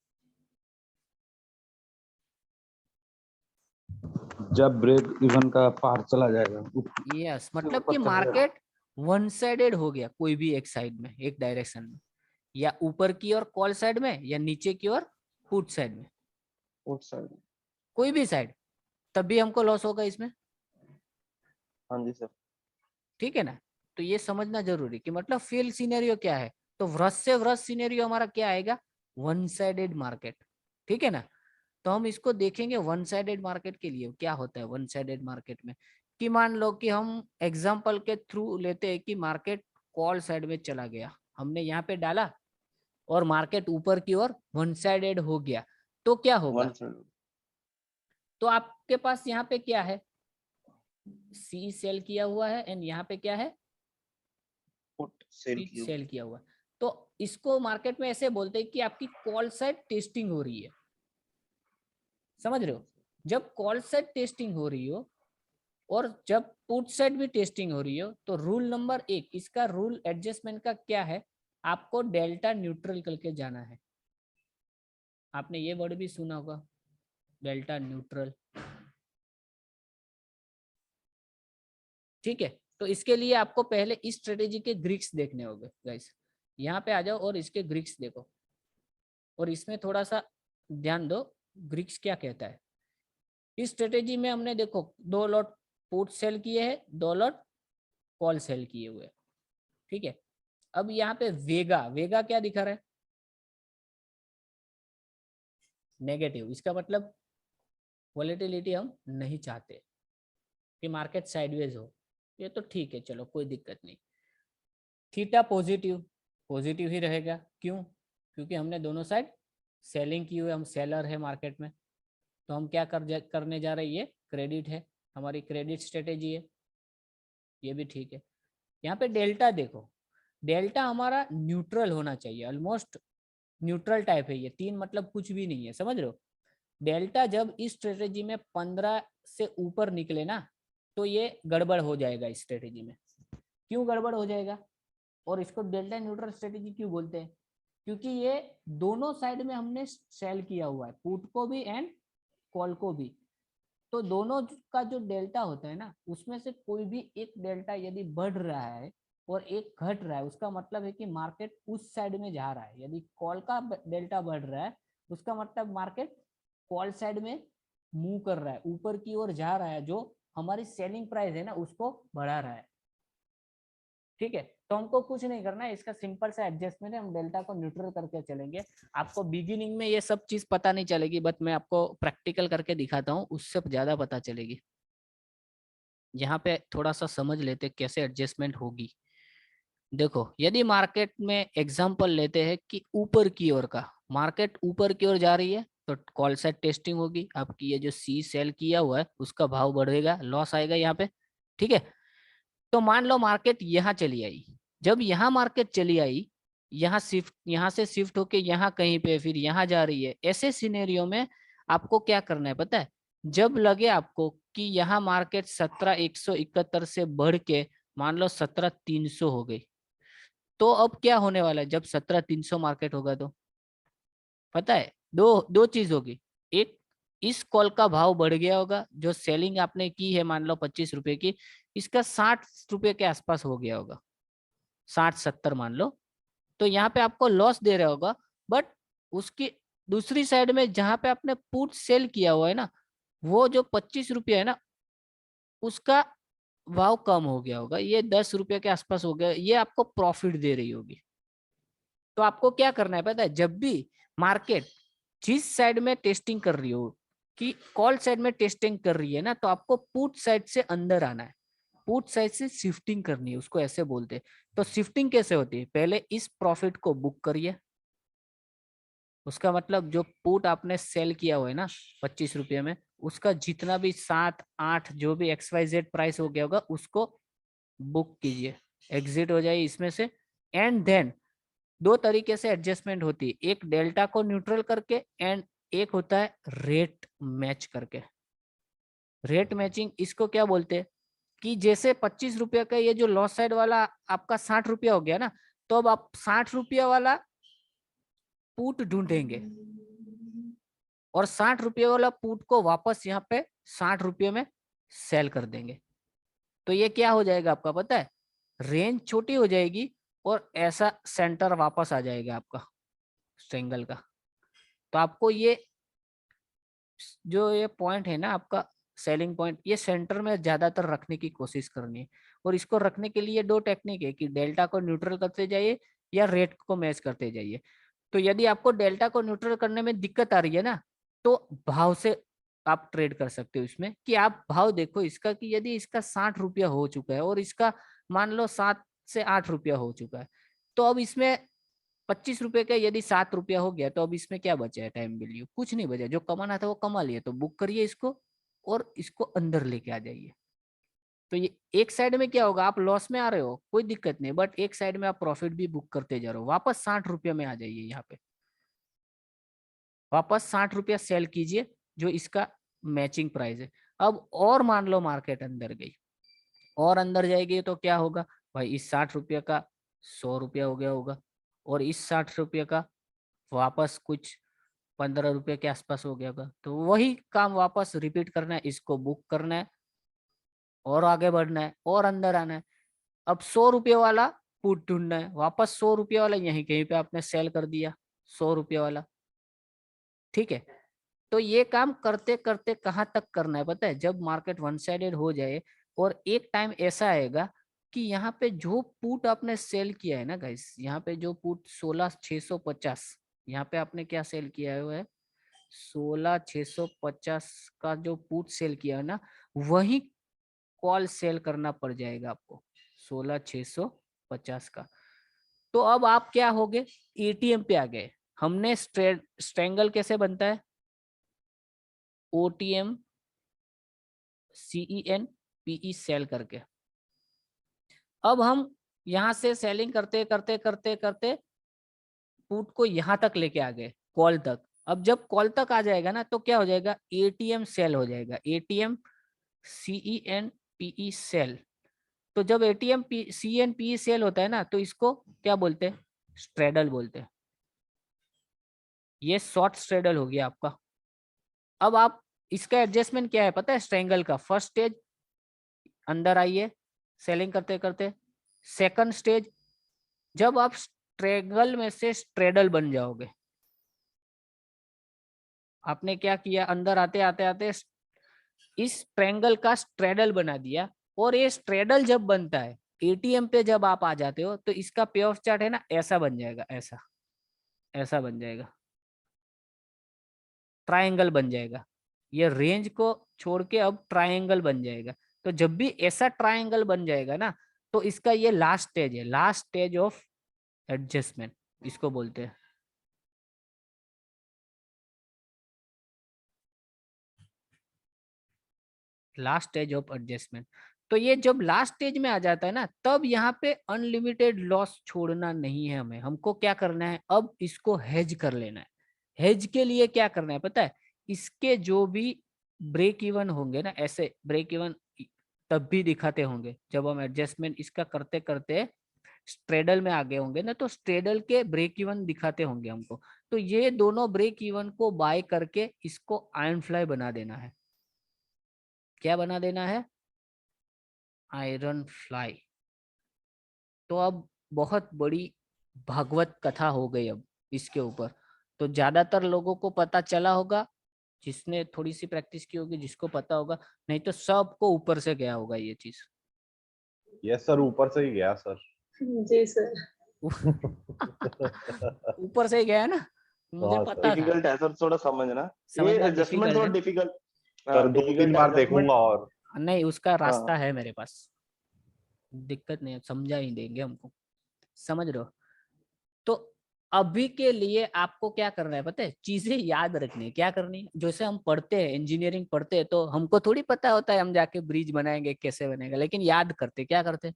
जब ब्रेक इवन का पार चला जाएगा यस मतलब कि मार्केट वन साइडेड हो गया, कोई भी एक साइड में, एक डायरेक्शन में, या ऊपर की ओर कॉल साइड में या नीचे की ओर पुट साइड में, उस साइड। कोई भी साइड, तब भी हमको लॉस होगा इसमें, हाँ जी सर। ठीक है ना। तो ये समझना जरूरी कि मतलब फेल सिनेरियो क्या है। तो व्रस से व्रस सिनेरियो हमारा क्या आएगा, वन साइडेड मार्केट, ठीक है ना। तो हम इसको देखेंगे वन साइडेड मार्केट के लिए क्या होता है। वन साइडेड मार्केट में कि मान लो कि हम एग्जांपल के थ्रू लेते हैं कि मार्केट कॉल साइड में चला गया, हमने यहाँ पे डाला और मार्केट ऊपर की ओर वन साइडेड हो गया, तो क्या होगा। One side. तो आपके पास यहाँ पे क्या है, सी सेल किया हुआ है एंड यहाँ पे क्या है, पुट सेल सी की सेल किया हुआ है। तो इसको मार्केट में ऐसे बोलते हैं कि आपकी कॉल साइड टेस्टिंग हो रही है, समझ रहे हो। जब कॉल साइड टेस्टिंग हो रही हो और जब पुट साइड भी टेस्टिंग हो रही हो, तो रूल नंबर 1 इसका रूल एडजस्टमेंट का क्या है, आपको डेल्टा न्यूट्रल करके जाना है। आपने ये वर्ड भी सुना होगा, डेल्टा न्यूट्रल, ठीक है। तो इसके लिए आपको पहले इस स्ट्रेटेजी के ग्रीक्स देखने होंगे गाइस। यहाँ पे आ जाओ और इसके ग्रीक्स देखो और इसमें थोड़ा सा ध्यान दो, ग्रीक्स क्या कहता है। इस स्ट्रेटेजी में हमने देखो 2 लॉट पुट सेल किए हैं, 2 लॉट कॉल सेल किए हुए, ठीक है। अब यहाँ पे वेगा, वेगा क्या दिखा रहा है, नेगेटिव। इसका मतलब वॉलेटिलिटी हम नहीं चाहते कि मार्केट साइडवेज हो, ये तो ठीक है, चलो कोई दिक्कत नहीं। थीटा पॉजिटिव, पॉजिटिव ही रहेगा, क्यों, क्योंकि हमने दोनों साइड सेलिंग की हुई, हम सेलर है मार्केट में। तो हम क्या करने जा रहे हैं, ये क्रेडिट है, हमारी क्रेडिट स्ट्रेटेजी है, ये भी ठीक है। यहाँ पे डेल्टा देखो, डेल्टा हमारा न्यूट्रल होना चाहिए, ऑलमोस्ट न्यूट्रल टाइप है ये, 3 मतलब कुछ भी नहीं है, समझ रहे हो। डेल्टा जब इस स्ट्रेटेजी में 15 से ऊपर निकले ना तो ये गड़बड़ हो जाएगा इस स्ट्रेटेजी में। क्यों गड़बड़ हो जाएगा और इसको डेल्टा न्यूट्रल स्ट्रेटेजी क्यों बोलते हैं? क्योंकि ये दोनों साइड में हमने सेल किया हुआ है, पुट को भी एंड कॉल को भी। तो दोनों का जो डेल्टा होता है ना उसमें से कोई भी एक डेल्टा यदि बढ़ रहा है और एक घट रहा है, उसका मतलब है कि मार्केट उस साइड में जा रहा है। यदि कॉल का डेल्टा बढ़ रहा है उसका मतलब मार्केट कॉल साइड में मूव कर रहा है, ऊपर की ओर जा रहा है, जो हमारी सेलिंग प्राइस है ना उसको बढ़ा रहा है। ठीक है, तो हमको कुछ नहीं करना है, इसका सिंपल सा एडजस्टमेंट है, हम डेल्टा को न्यूट्रल करके चलेंगे। आपको बिगिनिंग में ये सब चीज पता नहीं चलेगी, बट मैं आपको प्रैक्टिकल करके दिखाता हूँ, उससे ज्यादा पता चलेगी। यहाँ पे थोड़ा सा समझ लेते कैसे एडजस्टमेंट होगी। देखो, यदि मार्केट में एग्जांपल लेते हैं कि ऊपर की ओर का मार्केट ऊपर की ओर जा रही है तो कॉल साइड टेस्टिंग होगी, आपकी ये जो सी सेल किया हुआ है उसका भाव बढ़ेगा, लॉस आएगा यहाँ पे। ठीक है, तो मान लो मार्केट यहाँ चली आई, जब यहाँ मार्केट चली आई, यहाँ से शिफ्ट होके यहाँ कहीं पे फिर यहाँ जा रही है, ऐसे सिनेरियो में आपको क्या करना है पता है? जब लगे आपको कि यहाँ मार्केट 17,171 से बढ़ के मान लो 17,300 हो गई, तो अब क्या होने वाला है? जब 17,300 मार्केट होगा तो पता है दो चीज होगी। एक, इस कॉल का भाव बढ़ गया होगा, जो सेलिंग आपने की है मान लो 25 रुपए की, इसका 60 रुपए के आसपास हो गया होगा, 60-70 मान लो, तो यहाँ पे आपको लॉस दे रहा होगा। बट उसकी दूसरी साइड में जहां पे आपने पुट सेल किया हुआ है ना, वो जो 25 रुपये है ना उसका भाव कम हो गया होगा, ये 10 रुपये के आसपास हो गया, ये आपको प्रॉफिट दे रही होगी। तो आपको क्या करना है पता है? जब भी मार्केट जिस साइड में टेस्टिंग कर रही हो कि कॉल साइड में टेस्टिंग कर रही है ना, तो आपको पुट साइड से अंदर आना है, पुट साइड से शिफ्टिंग करनी है, उसको ऐसे बोलते हैं। तो शिफ्टिंग कैसे होती है? पहले इस प्रॉफिट को बुक करिए, उसका मतलब जो पुट आपने सेल किया हुआ है ना 25 रुपये में, उसका जितना भी 7-8 जो भी XYZ प्राइस हो गया होगा उसको बुक कीजिए, एग्जिट हो जाइए इसमें से। एंड देन दो तरीके से एडजस्टमेंट होती है, एक डेल्टा को न्यूट्रल करके एंड एक होता है रेट मैच करके। रेट मैचिंग इसको क्या बोलते हैं कि जैसे 25 रुपये का ये जो लॉस साइड वाला आपका 60 रुपया हो गया ना, तो अब आप 60 रुपया वाला पुट ढूंढेंगे और 60 रुपये वाला पुट को वापस यहाँ पे 60 रुपये में सेल कर देंगे। तो ये क्या हो जाएगा आपका पता है? रेंज छोटी हो जाएगी और ऐसा सेंटर वापस आ जाएगा आपका स्ट्रेंगल का। तो आपको ये जो ये पॉइंट है ना आपका सेलिंग पॉइंट, ये सेंटर में ज्यादातर रखने की कोशिश करनी है। और इसको रखने के लिए दो टेक्निक है कि डेल्टा को न्यूट्रल करते जाइए या रेट को मैच करते जाइए। तो यदि आपको डेल्टा को न्यूट्रल करने में दिक्कत आ रही है ना, तो भाव से आप ट्रेड कर सकते हो इसमें, कि आप भाव देखो इसका कि यदि इसका 60 रुपया हो चुका है और इसका मान लो 7 से 8 रुपया हो चुका है, तो अब इसमें 25 रुपए का यदि 7 रुपया हो गया, तो अब इसमें क्या बचा है? टाइम वैल्यू कुछ नहीं बचा, जो कमाना था वो कमा लिया। तो बुक करिए इसको और इसको अंदर लेके आ जाइए। तो ये एक साइड में क्या होगा, आप लॉस में आ रहे हो कोई दिक्कत नहीं, बट एक साइड में आप प्रॉफिट भी बुक करते जा रहे हो। वापस 60 रुपये में आ जाइए, यहाँ पे वापस 60 रुपया सेल कीजिए जो इसका मैचिंग प्राइस है। अब और मान लो मार्केट अंदर गई और अंदर जाएगी तो क्या होगा भाई? इस 60 रुपये का 100 रुपया हो गया होगा और इस 60 रुपये का वापस कुछ 15 रुपये के आसपास हो गया होगा। तो वही काम वापस रिपीट करना है, इसको बुक करना है और आगे बढ़ना है और अंदर आना है। अब 100 रुपये वाला पुट ढूंढना है, वापस 100 रुपये वाला यहीं कहीं पे आपने सेल कर दिया 100 रुपये वाला। ठीक है, तो ये काम करते करते कहाँ तक करना है पता है? जब मार्केट वन साइडेड हो जाए और एक टाइम ऐसा आएगा कि यहाँ पे जो पुट आपने सेल किया है ना गाइस, यहाँ पे जो पुट 16,650, यहाँ पे आपने क्या सेल किया है? 16,650 का जो पुट सेल किया है ना, वही कॉल सेल करना पड़ जाएगा आपको 16,650 का। तो अब आप क्या हो गए? एटीएम पे आ गए। हमने स्ट्रेंगल कैसे बनता है? OTM CENPE सेल करके। अब हम यहां से सेलिंग करते करते करते करते पुट को यहां तक लेके आ गए, कॉल तक। अब जब कॉल तक आ जाएगा ना तो क्या हो जाएगा, एटीएम सेल हो जाएगा, एटीएम CENPE सेल। तो जब एटीएम CNPE सेल होता है ना तो इसको क्या बोलते हैं, स्ट्रेडल बोलते हैं। ये शॉर्ट स्ट्रेडल हो गया आपका। अब आप इसका एडजस्टमेंट क्या है पता है, स्ट्रेंगल का फर्स्ट स्टेज अंदर आइए सेलिंग करते करते, सेकंड स्टेज जब आप स्ट्रेंगल में से स्ट्रेडल बन जाओगे, आपने क्या किया, अंदर आते आते आते इस ट्रायंगल का स्ट्रेडल बना दिया, और ये स्ट्रेडल जब बनता है एटीएम पे जब आप आ जाते हो तो इसका पे ऑफ चार्ट है ना ऐसा बन जाएगा, ऐसा ऐसा बन जाएगा, ट्रायंगल बन जाएगा। ये रेंज को छोड़ के अब ट्रायंगल बन जाएगा। तो जब भी ऐसा ट्रायंगल बन जाएगा ना तो इसका ये लास्ट स्टेज है, लास्ट स्टेज ऑफ एडजस्टमेंट इसको बोलते हैं। Last stage of adjustment. तो ये जब लास्ट स्टेज में आ जाता है ना तब यहाँ पे अनलिमिटेड लॉस छोड़ना नहीं है हमें, हमको क्या करना है, अब इसको हेज कर लेना है। हेज के लिए क्या करना है पता है, इसके जो भी ब्रेक इवन होंगे ना, ऐसे ब्रेक इवन तब भी दिखाते होंगे जब हम एडजस्टमेंट इसका करते करते स्ट्रेडल में आगे होंगे ना, तो स्ट्रेडल के ब्रेक इवन दिखाते होंगे हमको। तो ये दोनों ब्रेक इवन को बाय करके इसको आयरन फ्लाई बना देना है। क्या बना देना है, आयरन फ्लाई। तो अब बहुत बड़ी भागवत कथा हो गई अब इसके ऊपर। तो ज्यादातर लोगों को पता चला होगा, जिसने थोड़ी सी प्रैक्टिस की होगी, जिसको पता होगा, नहीं तो सबको ऊपर से गया होगा ये चीज। यस सर, ऊपर से ही गया सर। जी सर। ऊपर से ही गया ना, मुझे हाँ, पता था। डिफिकल्ट है सर थोड़ा समझना, ये समझना एडजस्टमेंट difficult थोड़ा है। डिफिकल्ट। सर 2-3 बार देखूंगा और नहीं उसका रास्ता हाँ। है मेरे पास, दिक्कत नहीं है, समझा ही देंगे हमको, समझ रहे हो। तो अभी के लिए आपको क्या करना है पता है, चीजें याद रखनी है। क्या करनी है, जैसे हम पढ़ते हैं इंजीनियरिंग पढ़ते हैं तो हमको थोड़ी पता होता है हम जाके ब्रिज बनाएंगे कैसे बनेगा, लेकिन याद करते, क्या करते,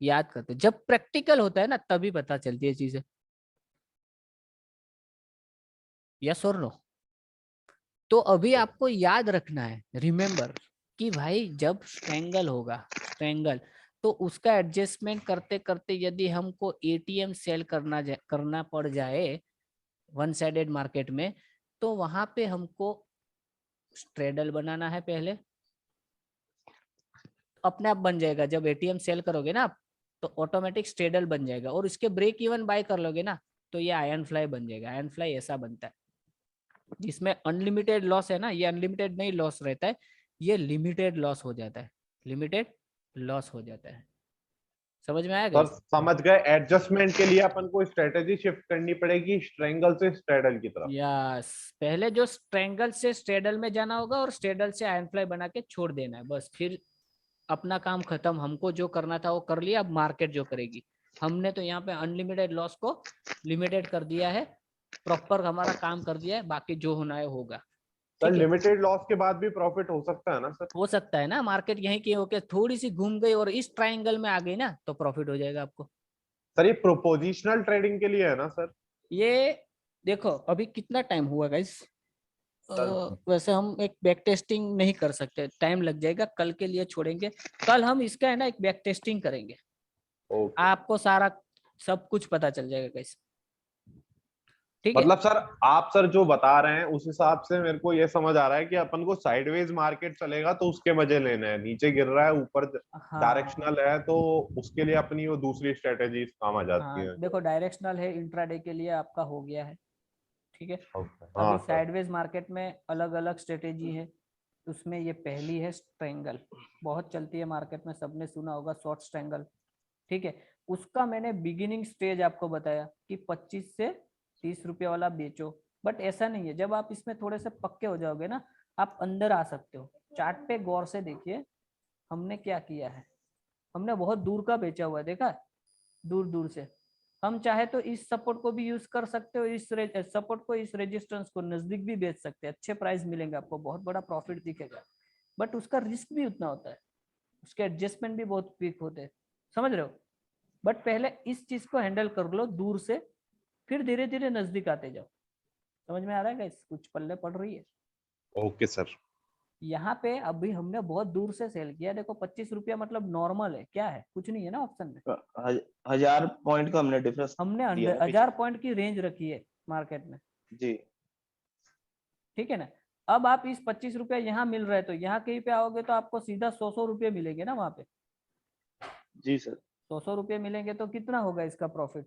याद करते। जब प्रैक्टिकल होता है ना तभी पता चलती है चीजें। यस और नो। तो अभी आपको याद रखना है, रिमेम्बर, कि भाई जब स्ट्रेंगल होगा, स्ट्रेंगल, तो उसका एडजस्टमेंट करते करते यदि हमको एटीएम सेल करना पड़ जाए वन साइडेड मार्केट में, तो वहां पे हमको स्ट्रेडल बनाना है पहले। अपने आप बन जाएगा, जब एटीएम सेल करोगे ना आप तो ऑटोमेटिक स्ट्रेडल बन जाएगा, और इसके ब्रेक इवन बाय कर लोगे ना तो ये आयरन फ्लाई बन जाएगा। आयरन फ्लाई ऐसा बनता है जिसमें अनलिमिटेड लॉस है ना, ये अनलिमिटेड नहीं लॉस रहता है, ये लिमिटेड लॉस हो जाता है, लिमिटेड लॉस हो जाता है। समझ में आया सर गाइस? समझ गए। एडजस्टमेंट के लिए अपन को स्ट्रेटेजी शिफ्ट करनी पड़ेगी स्ट्रेंगल से स्ट्रेडल की तरफ। यस, पहले जो स्ट्रेंगल से स्ट्रेडल में जाना होगा और स्ट्रेडल से आयरन फ्लाई बना के छोड़ देना है, बस फिर अपना काम खत्म। हमको जो करना था वो कर लिया, अब मार्केट जो करेगी। हमने तो यहाँ पे अनलिमिटेड लॉस को लिमिटेड कर दिया है, प्रॉपर हमारा काम कर दिया है, बाकी जो होना है होगा। सर ठीक है, लिमिटेड लॉस के बाद भी प्रॉफिट हो सकता है ना सर? हो सकता है ना, मार्केट यहीं की होके थोड़ी सी घूम गई और इस ट्रायंगल में आ गई ना तो प्रॉफिट हो जाएगा आपको। सर ये प्रोपोजिशनल ट्रेडिंग के लिए है ना सर? ये देखो अभी कितना टाइम हुआ गाइस, सर वैसे हम एक बैक टेस्टिंग नहीं कर सकते, टाइम लग जाएगा, कल के लिए छोड़ेंगे। कल हम इसका है ना एक बैक टेस्टिंग करेंगे, ओके। आपको सारा सब कुछ पता चल जाएगा गाइस। ठीक है, मतलब सर आप सर जो बता रहे हैं उस हिसाब से मेरे को ये समझ आ रहा है कि अपन को साइडवेज मार्केट चलेगा तो उसके मजे लेने हैं, नीचे गिर रहा है ऊपर हाँ डायरेक्शनल है तो उसके लिए अपनी वो दूसरी स्ट्रेटेजीज काम आ जाती हाँ, है। देखो डायरेक्शनल है, इंट्राडे के लिए आपका हो गया है। ठीक है, ओके अभी हाँ सर। साइडवेज मार्केट में अलग अलग स्ट्रेटेजी है, उसमें ये पहली है स्ट्रेंगल, बहुत चलती है मार्केट में, सबने सुना होगा शॉर्ट स्ट्रेंगल। ठीक है, उसका मैंने बिगिनिंग स्टेज आपको बताया कि 25 से 30 रुपये वाला बेचो, बट ऐसा नहीं है, जब आप इसमें थोड़े से पक्के हो जाओगे ना आप अंदर आ सकते हो। चार्ट पे गौर से देखिए, हमने क्या किया है, हमने बहुत दूर का बेचा हुआ है, देखा है? दूर दूर से। हम चाहे तो इस सपोर्ट को भी यूज कर सकते हो, इस सपोर्ट को, इस रेजिस्टेंस को नजदीक भी बेच सकते हैं, अच्छे प्राइस मिलेंगे आपको, बहुत बड़ा प्रॉफिट दिखेगा, बट उसका रिस्क भी उतना होता है, उसके एडजस्टमेंट भी बहुत क्विक होते हैं, समझ रहे हो। बट पहले इस चीज को हैंडल कर लो दूर से, फिर धीरे धीरे नजदीक आते जाओ। समझ में आ रहा है गाइस? कुछ पल्ले पड़ रही है? Okay sir. यहाँ पे अभी हमने बहुत दूर से सेल किया, देखो 25 रुपया मतलब नॉर्मल है, क्या है, कुछ नहीं है ना ऑप्शन में। 1000 पॉइंट का हमने डिफरेंस हमने दिया ना 1000 पॉइंट की रेंज रखी है मार्केट में, जी। ठीक है ना। अब आप इस 25 रुपया यहाँ मिल रहे, तो यहाँ कहीं पे आओगे तो आपको सीधा 100 रुपये मिलेंगे ना वहां पे। जी सर। 100 रुपये मिलेंगे तो कितना होगा इसका प्रॉफिट?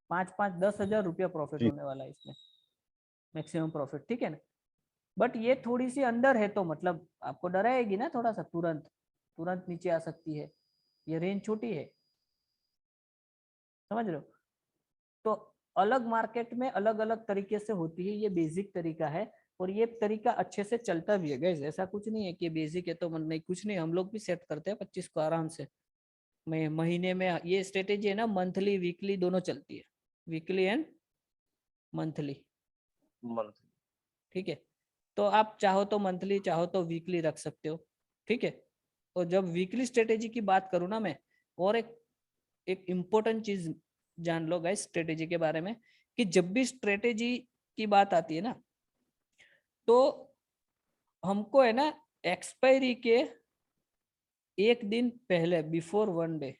5-10 हजार रुपया प्रॉफिट जी। होने वाला है इसमें, मैक्सिमम प्रॉफिट, ठीक है ना। बट ये थोड़ी सी अंदर है तो मतलब आपको डराएगी ना थोड़ा सा, तुरंत तुरंत नीचे आ सकती है, ये रेंज छोटी है, समझ रहे हो। तो अलग मार्केट में अलग अलग तरीके से होती है, ये बेसिक तरीका है और ये तरीका अच्छे से चलता भी है गाइस। ऐसा कुछ नहीं है कि बेसिक है तो मन नहीं, कुछ नहीं, हम लोग भी सेट करते हैं 25 को आराम से। मैं महीने में, ये स्ट्रेटेजी है ना मंथली वीकली दोनों चलती है, वीकली एंड मंथली, ठीक है। तो आप चाहो तो मंथली, चाहो तो वीकली रख सकते हो, ठीक है। और जब वीकली स्ट्रेटेजी की बात करूँ ना मैं, और एक इम्पोर्टेंट चीज जान लो गाइस स्ट्रेटेजी के बारे में, कि जब भी स्ट्रेटेजी की बात आती है ना, तो हमको है ना एक्सपायरी के एक दिन पहले, बिफोर 1 डे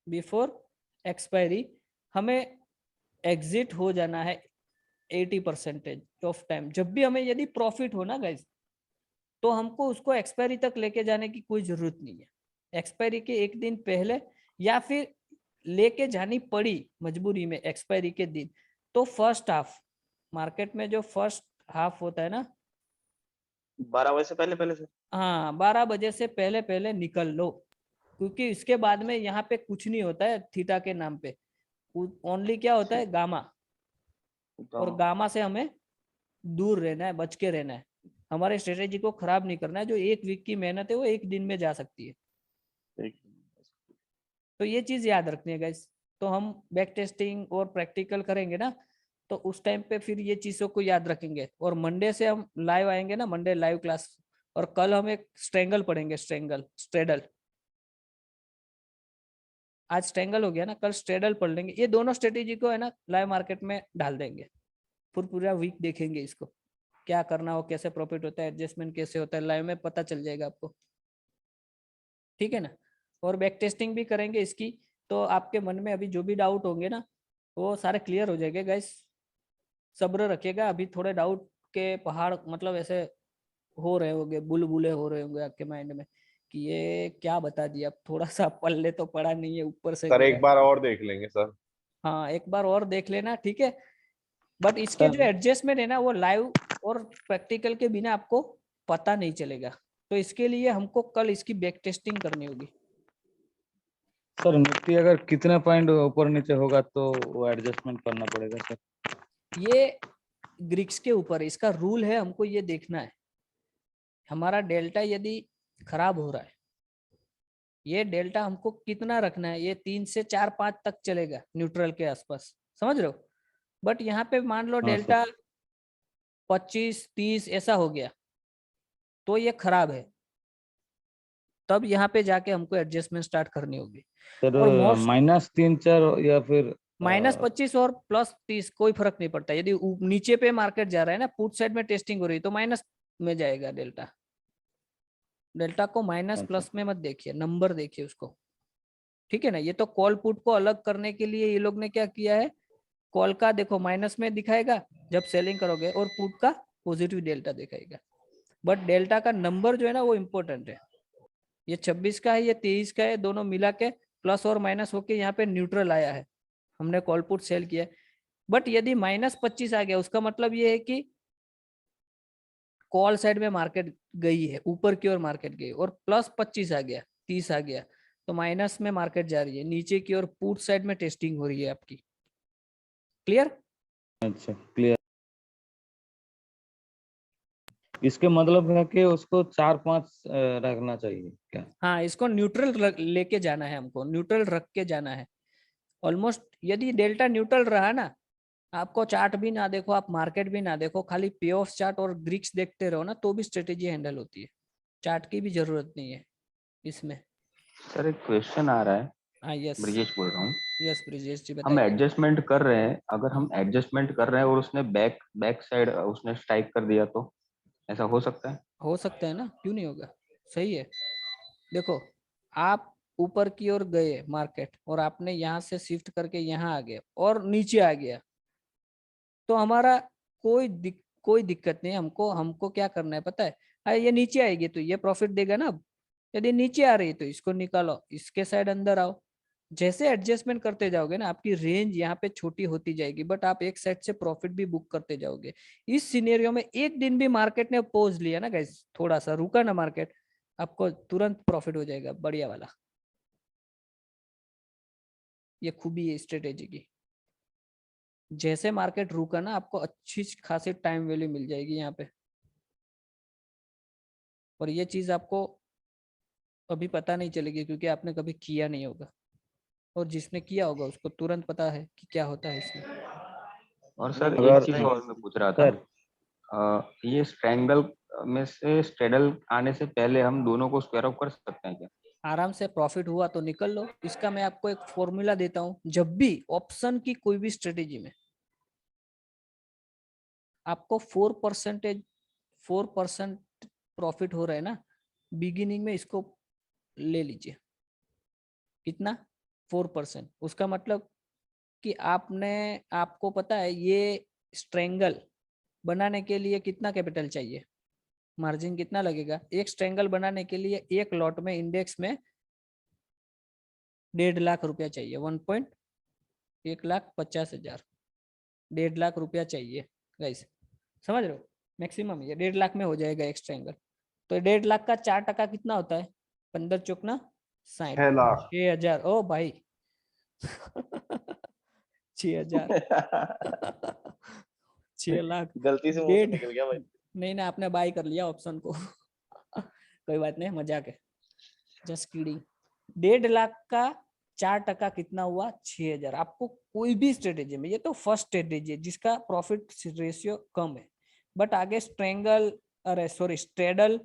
बिफोर एक्सपायरी, हमें एग्जिट हो जाना है 80% ऑफ टाइम। जब भी हमें यदि प्रॉफिट हो ना गाइस, तो हमको उसको एक्सपायरी तक लेके जाने की कोई जरूरत नहीं है। एक्सपायरी के एक दिन पहले, या फिर लेके जानी पड़ी मजबूरी में एक्सपायरी के दिन, तो फर्स्ट हाफ, मार्केट में जो फर्स्ट हाफ होता है ना, 12 बजे से पहले पहले से। हाँ 12 बजे से पहले पहले निकल लो, क्योंकि इसके बाद में यहाँ पे कुछ नहीं होता है थीटा के नाम पे, ओनली क्या होता है गामा, और गामा से हमें दूर रहना है, बच के रहना है, हमारे स्ट्रेटेजी को खराब नहीं करना है। जो एक वीक की मेहनत है वो एक दिन में जा सकती है, तो ये चीज याद रखनी है गाइस। तो हम बैक टेस्टिंग और प्रैक्टिकल करेंगे ना, तो उस टाइम पे फिर ये चीजों को याद रखेंगे। और मंडे से हम लाइव आएंगे ना, मंडे लाइव क्लास, और कल हम एक स्ट्रेंगल पढ़ेंगे, स्ट्रेडल। आज स्ट्रेंगल हो गया ना, कल स्ट्रेडल पढ़ लेंगे। ये दोनों स्ट्रेटेजी को है ना लाइव मार्केट में डाल देंगे, फिर पूरा वीक देखेंगे इसको क्या करना हो, कैसे प्रॉफिट होता है, एडजस्टमेंट कैसे होता है, लाइव में पता चल जाएगा आपको, ठीक है ना। और बैक टेस्टिंग भी करेंगे इसकी, तो आपके मन में अभी जो भी डाउट होंगे ना वो सारे क्लियर हो जाएंगे गाइस। सब्र रखिएगा, अभी थोड़े डाउट के पहाड़ मतलब ऐसे हो रहे होंगे, बुलबुले हो रहे होंगे आपके माइंड में कि ये क्या बता दिया, अब थोड़ा सा पल्ले तो पड़ा नहीं है, ऊपर से सर गिरा। एक बार और देख लेंगे सर। हाँ एक बार और देख लेना, ठीक है। बट इसके सर जो एडजस्टमेंट है ना वो लाइव और प्रैक्टिकल के बिना आपको पता नहीं चलेगा, तो इसके लिए हमको कल इसकी बैक टेस्टिंग करनी होगी। सर निफ्टी अगर कितने पॉइंट ऊपर नीचे होगा तो वो एडजस्टमेंट करना पड़ेगा सर? ये ग्रिक्स के ऊपर इसका रूल है, हमको ये देखना है हमारा डेल्टा यदि खराब हो रहा है, ये डेल्टा हमको कितना रखना है, ये 3 से 4-5 तक चलेगा न्यूट्रल के आसपास, समझ रहे हो। बट यहाँ पे मान लो हाँ डेल्टा 25-30 ऐसा हो गया तो ये खराब है, तब यहाँ पे जाके हमको एडजस्टमेंट स्टार्ट करनी होगी। सर और मोस्ट -3-4 या फिर -25 और +30 कोई फर्क नहीं पड़ता। यदि नीचे पे मार्केट जा रहा है ना, पुट साइड में टेस्टिंग हो रही है, तो माइनस में जाएगा डेल्टा। डेल्टा को माइनस प्लस में मत देखिए, नंबर देखिए उसको, ठीक है ना। ये तो कॉल पुट को अलग करने के लिए ये लोग ने क्या किया है, कॉल का देखो माइनस में दिखाएगा जब सेलिंग करोगे, और पुट का पॉजिटिव डेल्टा दिखाएगा। बट डेल्टा का नंबर जो है ना वो इम्पोर्टेंट है। ये 26 का है, ये 23 का है, दोनों मिला के प्लस और माइनस होके यहाँ पे न्यूट्रल आया है, हमने कॉल पुट सेल किया। बट यदि -25 आ गया, उसका मतलब ये है कि कॉल साइड में मार्केट गई है, ऊपर की ओर मार्केट गई, और +25 आ गया, 30 आ गया, तो माइनस में मार्केट जा रही है, नीचे की ओर पुट साइड में टेस्टिंग हो रही है आपकी। क्लियर? अच्छा क्लियर। इसके मतलब है कि उसको 4-5 रखना चाहिए क्या? हाँ इसको न्यूट्रल लेके जाना है, हमको न्यूट्रल रख के जाना है ऑलमोस्ट। यदि डेल्टा न्यूट्रल रहा ना, आपको चार्ट भी ना देखो, आप मार्केट भी ना देखो, खाली पे ऑफ चार्ट और ग्रिक्स देखते रहो ना, तो भी स्ट्रेटेजी हैंडल होती है, चार्ट की भी जरूरत नहीं है इसमें। सर एक क्वेश्चन आ रहा है हाँ यस ब्रिजेश बोल रहा हूँ। यस ब्रिजेश जी हम बताइए। एडजस्टमेंट कर रहे हैं, अगर हम एडजस्टमेंट कर रहे हैं और उसने बैक बैक साइड उसने स्ट्राइक कर दिया तो ऐसा हो सकता है? हो सकता है ना, क्यों नहीं होगा, सही है। देखो आप ऊपर की ओर गए मार्केट और आपने यहाँ से शिफ्ट करके यहाँ आ गए और नीचे आ गया, तो हमारा कोई दिक्कत नहीं। हमको हमको क्या करना है पता है, ये नीचे आएगी तो ये प्रॉफिट देगा ना। अब यदि नीचे आ रही है तो इसको निकालो, इसके साइड अंदर आओ। जैसे एडजस्टमेंट करते जाओगे ना, आपकी रेंज यहाँ पे छोटी होती जाएगी, बट आप एक साइड से प्रॉफिट भी बुक करते जाओगे। इस सिनेरियो में एक दिन भी मार्केट ने पोज लिया ना गाइस, थोड़ा सा रुका ना मार्केट, आपको तुरंत प्रॉफिट हो जाएगा बढ़िया वाला। ये खूबी है स्ट्रेटेजी की। जैसे मार्केट रुका ना, आपको अच्छी खासी टाइम वैल्यू मिल जाएगी यहाँ पे। और ये चीज आपको अभी पता नहीं चलेगी क्योंकि आपने कभी किया नहीं होगा, और जिसने किया होगा उसको तुरंत पता है कि क्या होता है इसमें। और सर अगर एक चीज और मैं पूछ रहा था, सर ये स्ट्रैंगल में से स्ट्रेडल आने से पहले हम दोनों को स्क्वायर ऑफ कर सकते हैं क्या? आराम से प्रॉफिट हुआ तो निकल लो। इसका मैं आपको एक फॉर्मूला देता हूँ। जब भी ऑप्शन की कोई भी स्ट्रेटेजी में आपको 4% प्रॉफिट हो रहा है ना, बिगिनिंग में इसको ले लीजिए। कितना? 4%। उसका मतलब कि आपको पता है ये स्ट्रेंगल बनाने के लिए कितना कैपिटल चाहिए, मार्जिन कितना लगेगा। एक स्ट्रेंगल बनाने के लिए एक लॉट में इंडेक्स में 1.5 लाख रुपया चाहिए। 1,50,000 1.5 लाख रुपया चाहिए गाइस, समझ रहे हो। मैक्सिमम ये 1.5 लाख में हो जाएगा एक स्ट्रेंगल। तो 1.5 लाख का 4% कितना होता है? 15 चौकना 60, 6 लाख। 6,000। ओ भाई 6,000 6 लाख। गलती से मुंह से डेढ़ निकल गया भाई। नहीं ना, आपने बाय कर लिया ऑप्शन को। कोई बात नहीं, मजाक है, जस्ट किडिंग। 1.5 लाख का 4% कितना हुआ? 6,000। आपको कोई भी स्ट्रेटेजी में, ये तो फर्स्ट स्ट्रेटेजी है जिसका प्रॉफिट रेशियो कम है, बट आगे स्ट्रेंगल, अरे सॉरी स्ट्रेडल,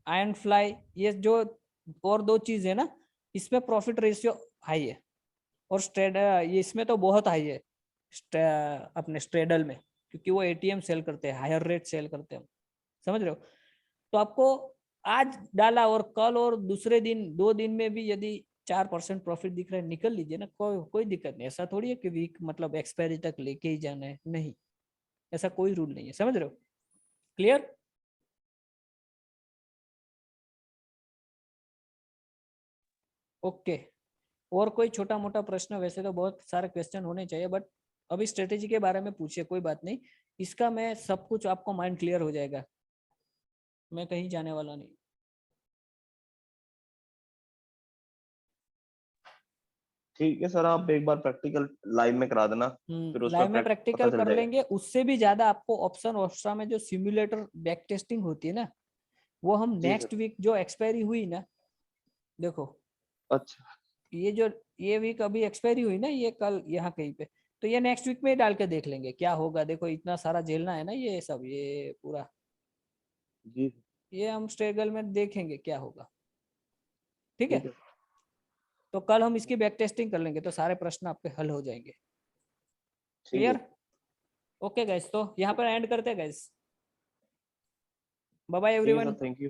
आयरन फ्लाई, ये जो और दो चीज है ना, इसमें प्रॉफिट रेशियो हाई है। और ये इसमें तो बहुत हाई है अपने स्ट्रेडल में, क्योंकि वो एटीएम सेल करते हैं, हायर रेट सेल करते हैं, समझ रहे हो। तो आपको आज डाला और कल और दूसरे दिन 2 दिन में भी यदि 4% प्रॉफिट दिख रहा है, निकल लीजिए ना, कोई दिक्कत नहीं। ऐसा थोड़ी है कि वीक मतलब एक्सपायरी तक लेके ही जाना है, नहीं, ऐसा कोई रूल नहीं है, समझ रहे हो। क्लियर? ओके। और कोई छोटा मोटा प्रश्न? वैसे तो बहुत सारे क्वेश्चन होने चाहिए, बट अभी स्ट्रेटेजी के बारे में पूछिए, कोई बात नहीं। इसका मैं सब कुछ आपको माइंड क्लियर हो जाएगा, मैं कहीं जाने वाला नहीं। ठीक है सर, आप एक बार प्रैक्टिकल लाइव में करा देना, फिर उस लाइव में पर पता प्रैक्टिकल चल कर जाएगा। लेंगे। उससे भी ज्यादा आपको ऑप्शन ऑस्ट्रा में जो सिमुलेटर बैक टेस्टिंग होती है ना, वो हम जी नेक्स्ट सर। वीक जो एक्सपायरी हुई ना, देखो अच्छा ये वीक अभी एक्सपायरी हुई ना, ये कल यहाँ कहीं पे, तो ये नेक्स्ट वीक में ही डाल के देख लेंगे क्या होगा। देखो इतना सारा झेलना है ना ये सब, ये पूरा, जी ये हम स्ट्रगल में देखेंगे क्या होगा, ठीक है। ठीक है। तो कल हम इसकी बैक टेस्टिंग कर लेंगे, तो सारे प्रश्न आपके हल हो जाएंगे। ठीक है क्लियर? ओके गाइस, तो यहाँ पर एंड करते हैं गाइस। बाय बाय ठीक है everyone, sir, thank you.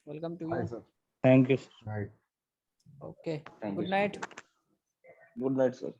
Welcome to hi you. Sir. Thank you. Right. Okay, thank good you. Night. Good night sir.